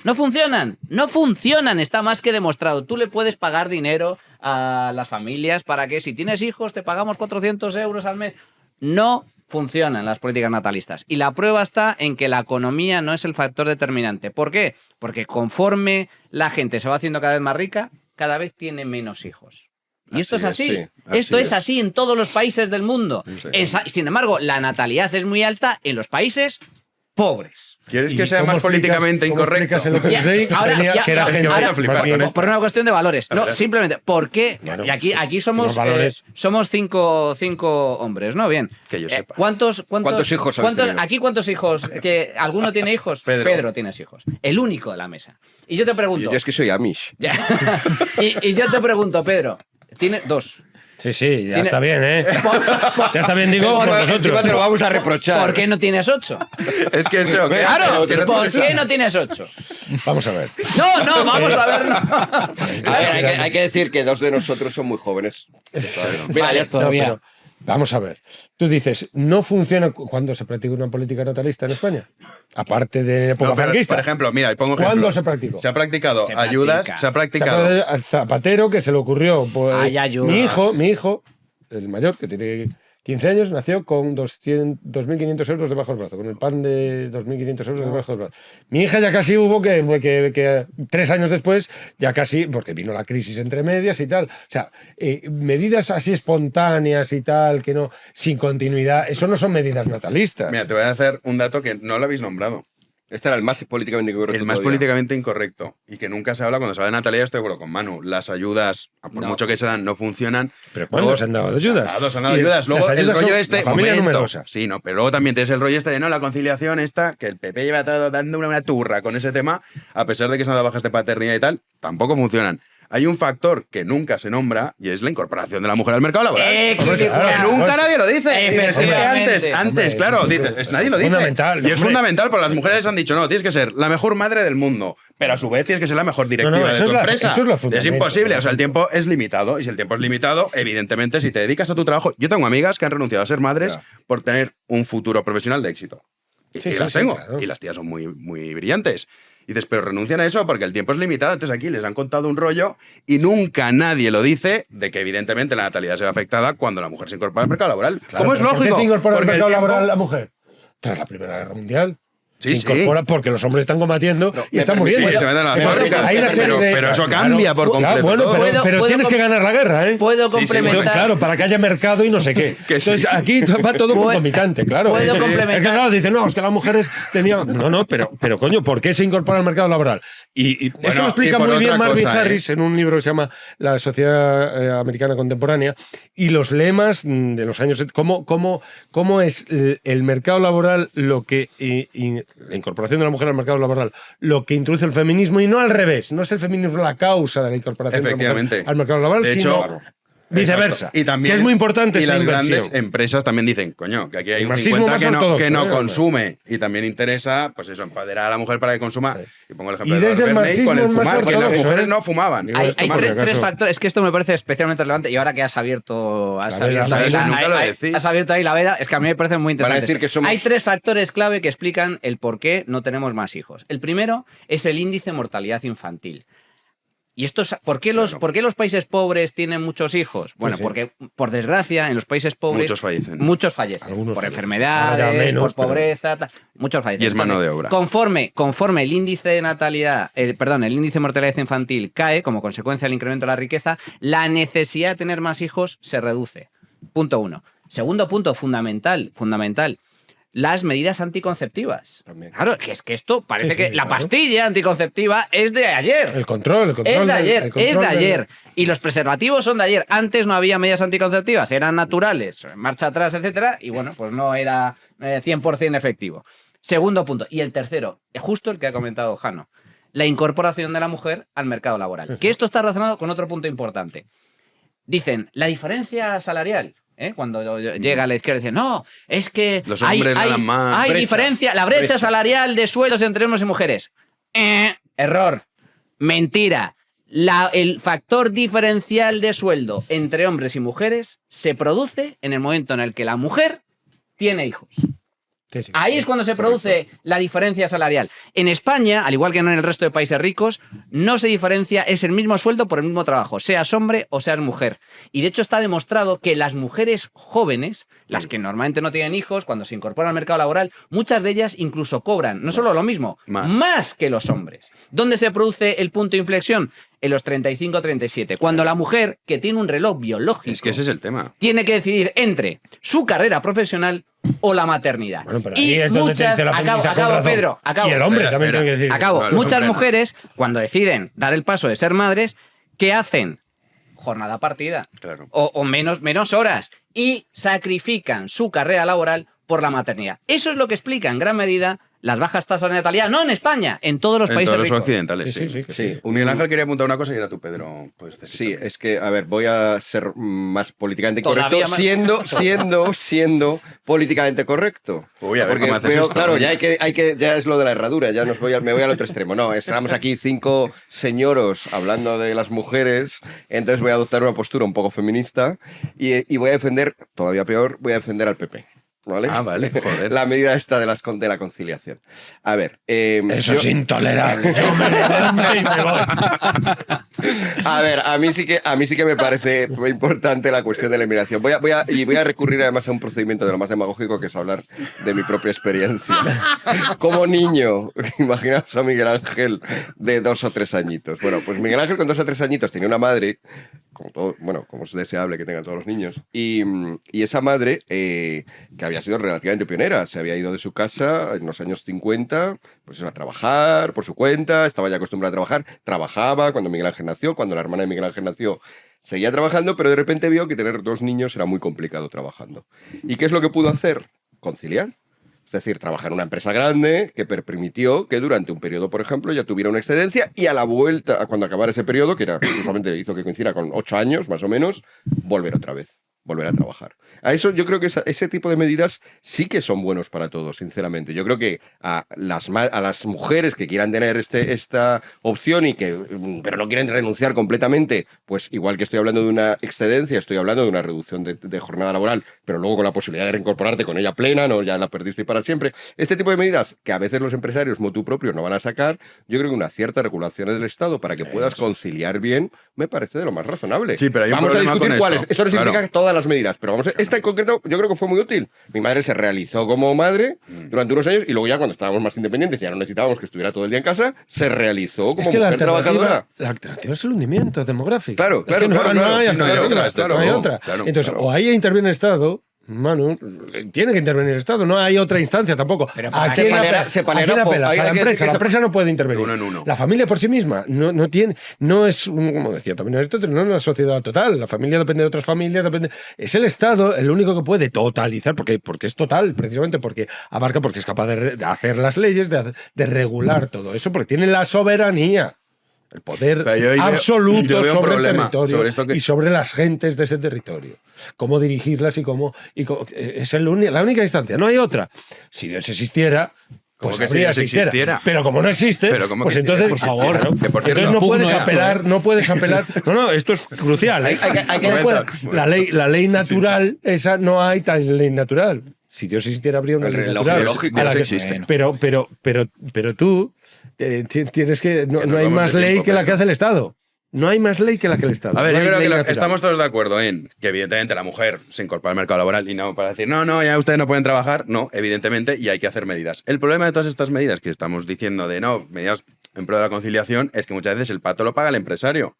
No funcionan, está más que demostrado. Tú le puedes pagar dinero a las familias para que si tienes hijos te pagamos 400 euros al mes. No funcionan las políticas natalistas. Y la prueba está en que la economía no es el factor determinante. ¿Por qué? Porque conforme la gente se va haciendo cada vez más rica, cada vez tiene menos hijos. Y esto es así. sí, Esto así es así en todos los países del mundo. Sin embargo, la natalidad es muy alta en los países pobres. ¿Quieres que sea más políticamente incorrecto? Ahora, que era gente ahora, vaya a flipar con esto. por una cuestión de valores. A No, ver. simplemente, ¿por qué? Bueno, Y aquí somos, los valores. somos cinco hombres, ¿no? Bien. Que yo sepa. ¿Cuántos hijos habéis tenido? aquí cuántos hijos? ¿Alguno tiene hijos? Pedro. Tienes hijos. El único de la mesa. Y yo te pregunto... Yo es que soy Amish. Ya. y yo te pregunto, Pedro, tiene 2. Sí, ya está bien, ¿eh? Ya está bien, digo, por Encima nosotros. te lo vamos a reprochar. ¿Por qué no tienes 8? Es que eso... Claro, pero ¿por qué no tienes 8? Vamos a ver. No, vamos a ver. A ver, hay que decir que 2 de nosotros son muy jóvenes. Mira, Vale, ya está. todavía. No, pero vamos a ver. Tú dices, no funciona cuando se practica una política natalista en España. Aparte de época No, pero, franquista. por ejemplo, mira, pongo ejemplo. ¿Cuándo se practicó? Se ha practicado Se ayudas, practica. se ha practicado... Al Zapatero, que se le ocurrió. Pues, Hay ayudas. mi hijo, el mayor, que tiene 15 años, nació con 2.500 euros debajo del brazo, con el pan de 2.500 euros debajo del brazo. Mi hija ya casi hubo que 3 años después, ya casi, porque vino la crisis entre medias y tal. O sea, medidas así espontáneas y tal, que no, sin continuidad, eso no son medidas natalistas. Mira, te voy a hacer un dato que no lo habéis nombrado. Este era el más políticamente incorrecto. El más todavía. políticamente incorrecto. Y que nunca se habla, cuando se habla de natalidad, estoy de acuerdo con Manu. Las ayudas, por mucho que se dan, no funcionan. ¿Pero cuándo se han dado ayudas? Se han dado ayudas. Luego Las el ayudas rollo son este. la familia momento. numerosa. Sí, no, pero luego también tienes el rollo este de no, la conciliación esta, que el PP lleva todo dando una turra con ese tema, a pesar de que se han dado bajas de paternidad y tal, tampoco funcionan. Hay un factor que nunca se nombra y es la incorporación de la mujer al mercado laboral. Que nunca nadie lo dice. Es que antes, claro, dices, nadie lo dice. Fundamental. Y es fundamental, porque las mujeres han dicho, no, tienes que ser la mejor madre del mundo, pero a su vez tienes que ser la mejor directiva de tu empresa. Eso es lo fundamental. Es imposible, o sea, el tiempo es limitado, y si el tiempo es limitado, evidentemente, si te dedicas a tu trabajo... Yo tengo amigas que han renunciado a ser madres por tener un futuro profesional de éxito. Y las tengo, claro. y las tías son muy, muy brillantes. Y dices, pero renuncian a eso porque el tiempo es limitado. Entonces aquí les han contado un rollo y nunca nadie lo dice de que evidentemente la natalidad se ve afectada cuando la mujer se incorpora al mercado laboral. Claro, ¿Cómo es lógico? ¿Por qué se incorpora al Porque el mercado tiempo- laboral la mujer? Tras la Primera Guerra Mundial. Sí, se incorpora porque los hombres están combatiendo y están muriendo. Y se meten a las fábricas. Hay una serie de- Pero eso cambia por completo. Bueno, todo. pero tienes que ganar la guerra, ¿eh? Puedo complementar. Claro, para que haya mercado y no sé qué. Entonces, aquí va todo concomitante, claro. Puedo Es complementar. que claro, dicen, no, es que las mujeres tenían... No, pero coño, ¿por qué se incorpora al mercado laboral? Y esto Bueno, lo explica y por muy bien otra Marvin cosa, Harris en un libro que se llama La Sociedad Americana Contemporánea, y los lemas de los años... ¿Cómo es el mercado laboral lo que... y la incorporación de la mujer al mercado laboral lo que introduce el feminismo, y no al revés? No es el feminismo la causa de la incorporación de la Efectivamente. mujer al mercado laboral, De sino... hecho, viceversa. exacto. Y también, que es muy importante y esa las inversión. grandes empresas también dicen, coño, que aquí hay El un marxismo 50 más que no ortodoxo, consume, y también interesa, pues eso, empoderar a la mujer para que consuma. Y pongo el ejemplo Y de desde el Eduardo Bernays con el marxismo más fumar, que las ortodoxo, mujeres ¿eh? no fumaban. Hay tres acaso. factores. Es que esto me parece especialmente relevante. Y ahora que has abierto veda. ahí Nunca lo decís. has abierto ahí la veda, es que a mí me parece muy Van a interesante. decir que somos- Hay tres factores clave que explican el por qué no tenemos más hijos. El primero es el índice de mortalidad infantil. ¿Y esto por qué los países pobres tienen muchos hijos? Bueno, sí. porque, por desgracia, en los países pobres Muchos fallecen. Muchos fallecen. Algunos por fallecen. enfermedades, Ahora ya menos, por pobreza, muchos fallecen. Y es mano de obra. Conforme el índice de natalidad, el índice de mortalidad infantil cae como consecuencia del incremento de la riqueza, la necesidad de tener más hijos se reduce. Punto uno. Segundo punto, fundamental. Las medidas anticonceptivas. También. Claro, que es que esto parece Sí, que sí, la claro. pastilla anticonceptiva es de ayer. El control. Es de ayer, es de ayer. Y los preservativos son de ayer. Antes no había medidas anticonceptivas, eran naturales, marcha atrás, etcétera, y bueno, pues no era 100% efectivo. Segundo punto. Y el tercero, es justo el que ha comentado Jano, la incorporación de la mujer al mercado laboral. Que esto está relacionado con otro punto importante. Dicen, la diferencia salarial. Cuando llega a la izquierda dicen, no, es que Los hombres ganan más. hay Brecha. diferencia, la brecha salarial de sueldos entre hombres y mujeres. Error. Mentira. El factor diferencial de sueldo entre hombres y mujeres se produce en el momento en el que la mujer tiene hijos. Sí. Ahí es cuando se produce la diferencia salarial. En España, al igual que en el resto de países ricos, no se diferencia, es el mismo sueldo por el mismo trabajo, seas hombre o seas mujer. Y de hecho está demostrado que las mujeres jóvenes, las que normalmente no tienen hijos, cuando se incorporan al mercado laboral, muchas de ellas incluso cobran, no solo lo mismo, más que los hombres. ¿Dónde se produce el punto de inflexión? En los 35-37, cuando la mujer, que tiene un reloj biológico, Es que ese es el tema. tiene que decidir entre su carrera profesional o la maternidad. Bueno, pero y ahí es donde te muchas, dice la feminista con razón. Pedro, acabo. Y el hombre también tiene que decir. Acabo. Vale, Muchas hombre, no. mujeres, cuando deciden dar el paso de ser madres, ¿qué hacen? Jornada partida. Claro. O menos horas. Y sacrifican su carrera laboral por la maternidad. Eso es lo que explica en gran medida las bajas tasas de natalidad, no en España, en todos los En países todos los ricos. occidentales, sí. Sí. Miguel Ángel quería apuntar una cosa y era tú, Pedro. Pues, Sí, es que, a ver, voy a ser más políticamente Todavía correcto, más. siendo políticamente correcto. Uy, a ver Porque cómo haces veo, esto. claro, ya ya es lo de la herradura, ya me voy al otro extremo. No, estamos aquí 5 señoros hablando de las mujeres, entonces voy a adoptar una postura un poco feminista y voy a defender, todavía peor, voy a defender al PP. ¿Vale? Ah, vale, joder. La medida esta de la conciliación. A ver. Eso es intolerable. Yo me levanto y me voy. A ver, a mí sí que me parece muy importante la cuestión de la inmigración. Voy a recurrir además a un procedimiento de lo más demagógico, que es hablar de mi propia experiencia. Como niño, imaginaos a Miguel Ángel de 2 o 3 añitos. Bueno, pues Miguel Ángel con 2 o 3 añitos tenía una madre como todo, bueno, como es deseable que tengan todos los niños. Y esa madre, que había sido relativamente pionera, se había ido de su casa en los años 50, pues a trabajar por su cuenta, estaba ya acostumbrada a trabajar, trabajaba cuando Miguel Ángel nació, cuando la hermana de Miguel Ángel nació, seguía trabajando, pero de repente vio que tener 2 niños era muy complicado trabajando. ¿Y qué es lo que pudo hacer? Conciliar. Es decir, trabajar en una empresa grande que permitió que durante un periodo, por ejemplo, ya tuviera una excedencia y a la vuelta, cuando acabara ese periodo, que era justamente hizo que coincidiera con 8 años más o menos, volver otra vez, volver a trabajar. A eso yo creo que ese tipo de medidas sí que son buenos para todos, sinceramente. Yo creo que a las mujeres que quieran tener esta opción pero no quieren renunciar completamente, pues igual que estoy hablando de una excedencia, estoy hablando de una reducción de jornada laboral, pero luego con la posibilidad de reincorporarte con ella plena, no ya la perdiste para siempre. Este tipo de medidas que a veces los empresarios motu propio no van a sacar, yo creo que una cierta regulación del Estado para que puedas conciliar bien me parece de lo más razonable. Sí, pero hay un vamos a problema discutir con cuáles. Esto no significa claro. que todas las medidas, pero vamos a, esta en concreto yo creo que fue muy útil. Mi madre se realizó como madre durante unos años y luego ya cuando estábamos más independientes y ya no necesitábamos que estuviera todo el día en casa, se realizó como mujer trabajadora. La alternativa es el hundimiento demográfico. Claro, Es que no hay alternativa, claro, no hay otra. claro, Entonces, claro. o ahí interviene el Estado, Manu, tiene que intervenir el Estado, no hay otra instancia tampoco. Pero ¿A quién apela? A la empresa. La empresa no puede intervenir. De uno en uno. La familia por sí misma no tiene, no es, como decía también Aristóteles, no es una sociedad total. La familia depende de otras familias, es el Estado el único que puede totalizar, porque es total, precisamente porque abarca, porque es capaz de hacer las leyes, de regular todo eso, porque tiene la soberanía. El poder absoluto sobre el territorio y sobre las gentes de ese territorio. Cómo dirigirlas y cómo es la única instancia, no hay otra. Si Dios existiera, pues que habría si Dios existiera. Pero como no existe, pues entonces, por favor, entonces no puedes apelar. No, esto es crucial. La ley natural, esa no hay tal ley natural. Si Dios existiera, habría una ley natural. Pero tú tienes que. No hay más ley que la que hace el Estado. No hay más ley que la que el Estado. A ver, no yo creo hay que estamos todos de acuerdo en que, evidentemente, la mujer se incorpora al mercado laboral y no para decir, no, ya ustedes no pueden trabajar. No, evidentemente, y hay que hacer medidas. El problema de todas estas medidas que estamos diciendo medidas en pro de la conciliación, es que muchas veces el pato lo paga el empresario.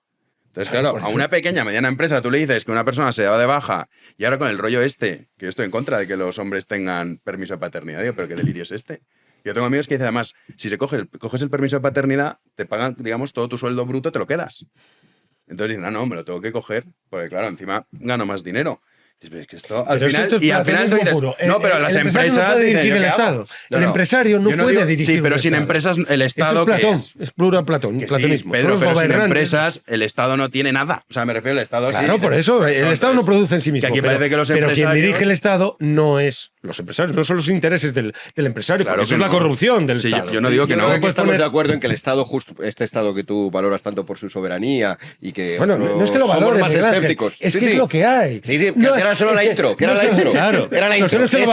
Entonces, claro, a una pequeña, mediana empresa tú le dices que una persona se va de baja y ahora con el rollo que yo estoy en contra de que los hombres tengan permiso de paternidad, digo, pero qué delirio es este. Yo tengo amigos que dicen, además, si coges el permiso de paternidad, te pagan, digamos, todo tu sueldo bruto, te lo quedas. Entonces dicen, no, me lo tengo que coger, porque claro, encima gano más dinero. Es que esto, al final tú dices, puro. No, pero las empresas no puede dirigir el ¿qué Estado. hago? El empresario no puede dirigir. Sí, pero sin empresas, el Estado. Esto es Platón, es plura platonismo. Pedro, pero sin empresas, el Estado no tiene nada. O sea, me refiero al Estado. Claro, por eso, el Estado no produce en sí mismo. Que aquí parece que los empresarios. Pero quien dirige el Estado no es los empresarios, no son los intereses del empresario, Claro, porque eso es la corrupción del Estado. Yo no digo que no. Creo que estamos de acuerdo en que el Estado, este Estado que tú valoras tanto por su soberanía y que. Bueno, no es que lo valores, más escépticos. Es que es lo que hay. Sí, que era solo la intro. Claro, era la intro. Ese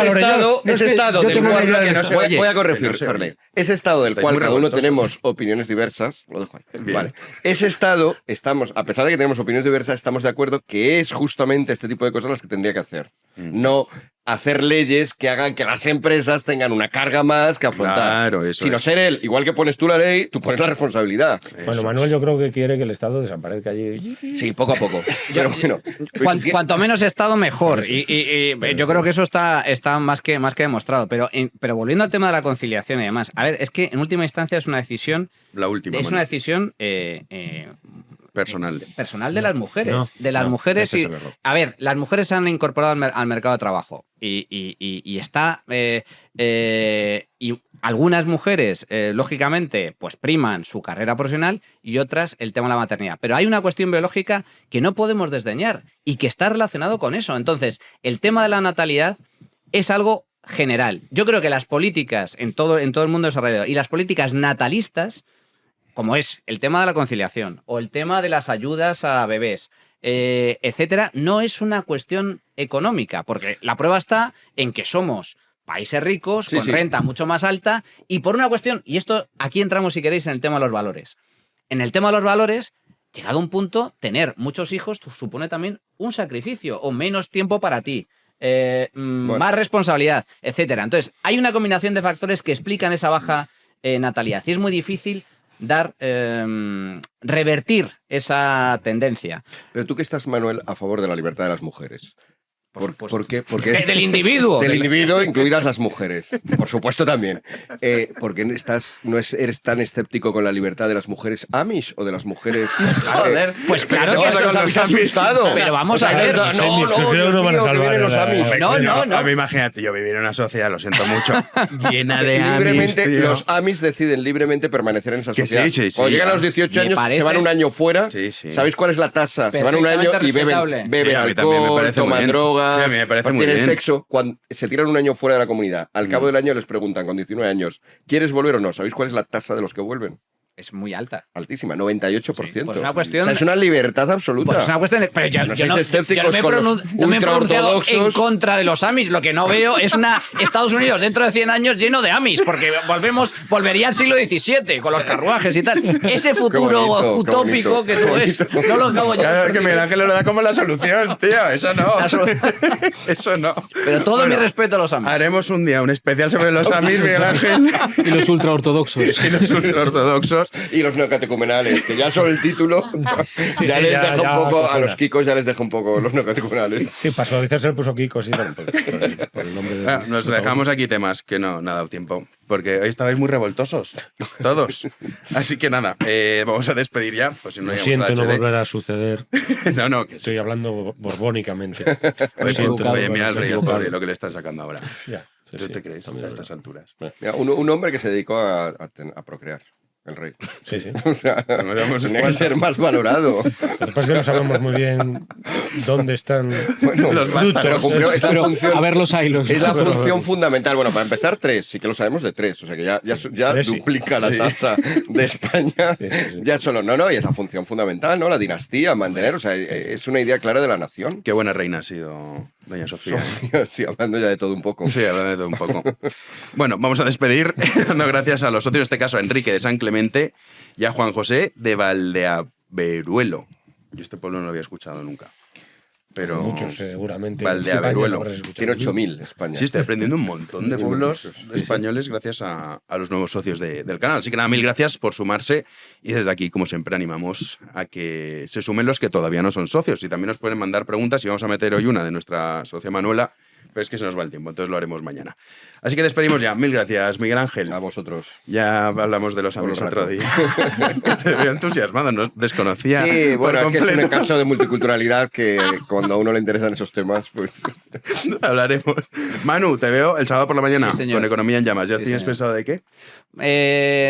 Estado del cual. Voy a corregirle. Ese Estado del cual cada uno tenemos opiniones diversas. Lo dejo ahí. Vale. Ese Estado, a pesar de que tenemos opiniones diversas, estamos de acuerdo que es justamente este tipo de cosas las que tendría que hacer. No hacer leyes que hagan que las empresas tengan una carga más que afrontar. Claro, eso sino ser él, igual que pones tú la ley, tú pones la responsabilidad. Bueno, Manuel yo creo que quiere que el Estado desaparezca allí. Sí, poco a poco. Pero bueno. Cuanto menos Estado, mejor. Y yo creo que eso está más que demostrado. Pero volviendo al tema de la conciliación y demás, a ver, es que en última instancia es una decisión. La última. Es una decisión personal de las mujeres. Mujeres. A ver, las mujeres se han incorporado al mercado de trabajo y está. Y algunas mujeres, lógicamente, pues priman su carrera profesional y otras el tema de la maternidad. Pero hay una cuestión biológica que no podemos desdeñar y que está relacionado con eso. Entonces, el tema de la natalidad es algo general. Yo creo que las políticas en todo el mundo desarrollado y las políticas natalistas, como es el tema de la conciliación o el tema de las ayudas a bebés, etcétera, no es una cuestión económica, porque la prueba está en que somos países ricos, con renta mucho más alta, y por una cuestión, y esto aquí entramos si queréis en el tema de los valores. En el tema de los valores, llegado a un punto, tener muchos hijos supone también un sacrificio o menos tiempo para ti. Más responsabilidad, etcétera. Entonces, hay una combinación de factores que explican esa baja natalidad y es muy difícil revertir esa tendencia. Pero tú que estás, Manuel, a favor de la libertad de las mujeres. ¿Por qué? Porque Del individuo. Del individuo, incluidas las mujeres. Por supuesto también. ¿Por qué eres tan escéptico con la libertad de las mujeres Amish o de las mujeres? Joder, pues claro que nos habéis asustado. Pero vamos a ver. Los Amish. No. A mí imagínate, yo vivir en una sociedad, lo siento mucho, llena de libremente, Amish, tío. los Amish deciden libremente permanecer en esa Que sociedad. sí, Cuando llegan a los 18 años, se van un año fuera. ¿Sabéis cuál es la tasa? Se van un año y beben Sí, a mí también me alcohol, parece muy toman bien. drogas, Sí, a mí me parece muy tienen bien. sexo. Cuando se tiran un año fuera de la comunidad, al cabo del año les preguntan, con 19 años, ¿quieres volver o no? ¿Sabéis cuál es la tasa de los que vuelven? Es muy alta. Altísima, 98%. Pues una cuestión... O sea, es una libertad absoluta. Pues es una cuestión de... Pero yo no me he pronunciado en contra de los Amish. Lo que no veo es una Estados Unidos dentro de 100 años lleno de Amish, porque volvería al siglo XVII con los carruajes y tal. Ese futuro utópico que tú ves, no lo acabo yo. Claro, es que Miguel Ángel lo da como la solución, tío. Eso no. Eso no. Pero todo mi respeto a los Amish. Haremos un día un especial sobre los Amish, Miguel Ángel. Y los ultraortodoxos. Y los ultraortodoxos. Y los neocatecumenales, que ya solo el título ya les deja un poco, a los kikos ya les deja un poco los neocatecumenales. Sí, para suavizar se puso Kikos y tal. Por el nombre de, Nos dejamos aquí temas que no ha dado tiempo, porque hoy estabais muy revoltosos, todos. Así que nada, vamos a despedir ya. Pues si no Lo llegamos siento, a la no HD. volverá a suceder. No, que estoy hablando borbónicamente. Oye, mira al rey Arturo y lo que le están sacando ahora. Ya, ¿Tú te crees a estas alturas? Mira, un hombre que se dedicó a procrear. El rey. Sí. O sea, tenía que ser más valorado. Después que no sabemos muy bien dónde están los frutos. Pero cumplió, es la función, a ver los hilos. Es la función fundamental. Bueno, para empezar, 3. Sí que lo sabemos de 3. O sea que ya duplica la tasa de España. Sí. Ya solo. No, y es la función fundamental, ¿no? La dinastía, mantener. O sea, es una idea clara de la nación. Qué buena reina ha sido doña Sofía. Sí, hablando ya de todo un poco. Sí, hablando de todo un poco. Bueno, vamos a despedir dando gracias a los socios, en este caso a Enrique de San Clemente y a Juan José de Valdeaveruelo. Yo este pueblo no lo había escuchado nunca. Pero muchos seguramente. Valdeaveruelo. Tiene 8.000 España. Sí, estoy aprendiendo un montón de pueblos españoles gracias a los nuevos socios del canal. Así que nada, mil gracias por sumarse y desde aquí, como siempre, animamos a que se sumen los que todavía no son socios y también nos pueden mandar preguntas y vamos a meter hoy una de nuestra socia Manuela, pero es que se nos va el tiempo, entonces lo haremos mañana. Así que despedimos ya. Mil gracias, Miguel Ángel. A vosotros. Ya hablamos de los Amish otro día. Te veo entusiasmado, no desconocía. Sí, bueno, es que es un caso de multiculturalidad que cuando a uno le interesan esos temas, pues hablaremos. Manu, te veo el sábado por la mañana con Economía en Llamas. ¿Ya tienes pensado de qué?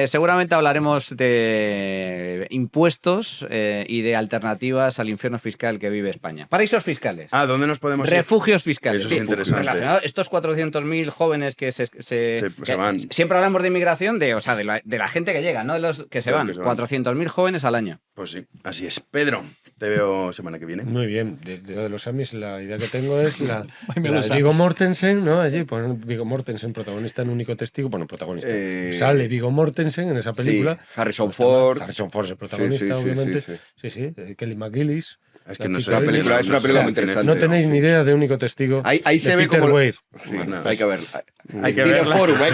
Seguramente hablaremos de impuestos y de alternativas al infierno fiscal que vive España. Paraísos fiscales. Ah, ¿dónde nos podemos ir? Refugios fiscales. Eso es interesante. Estos 400.000 jóvenes que se van. Siempre hablamos de inmigración, de la gente que llega, no de los que se van. 400.000 jóvenes al año. Pues sí, así es. Pedro, te veo semana que viene. Muy bien. De los Amish, la idea que tengo es la de Viggo Mortensen, ¿no? Allí ponen Viggo Mortensen, protagonista en Único Testigo. Bueno, protagonista. Sale Viggo Mortensen en esa película. Sí, Harrison Ford. Harrison Ford es el protagonista, obviamente. Sí. Kelly McGillis. Es que no es una película muy interesante. No tenéis ni idea de Único Testigo. Ahí se ve Peter como. Weir. Sí, hay que verla. Hay que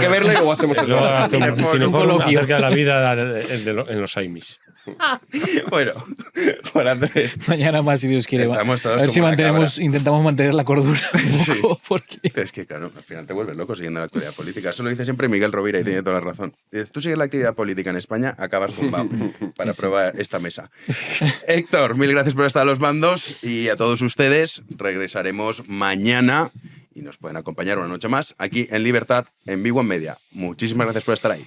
verla y luego hacemos el Cineforum acerca de la vida en los Amish. Bueno, Juan Andrés. Mañana más, si Dios quiere. Estamos todos a ver si intentamos mantener la cordura. Sí. Porque... Es que, claro, al final te vuelves loco siguiendo la actualidad política. Eso lo dice siempre Miguel Rovira y tiene toda la razón. Tú sigues la actividad política en España, acabas tumbado para probar esta mesa. Héctor, mil gracias por estar a los mandos y a todos ustedes. Regresaremos mañana y nos pueden acompañar una noche más aquí en Libertad, en Big One Media. Muchísimas gracias por estar ahí.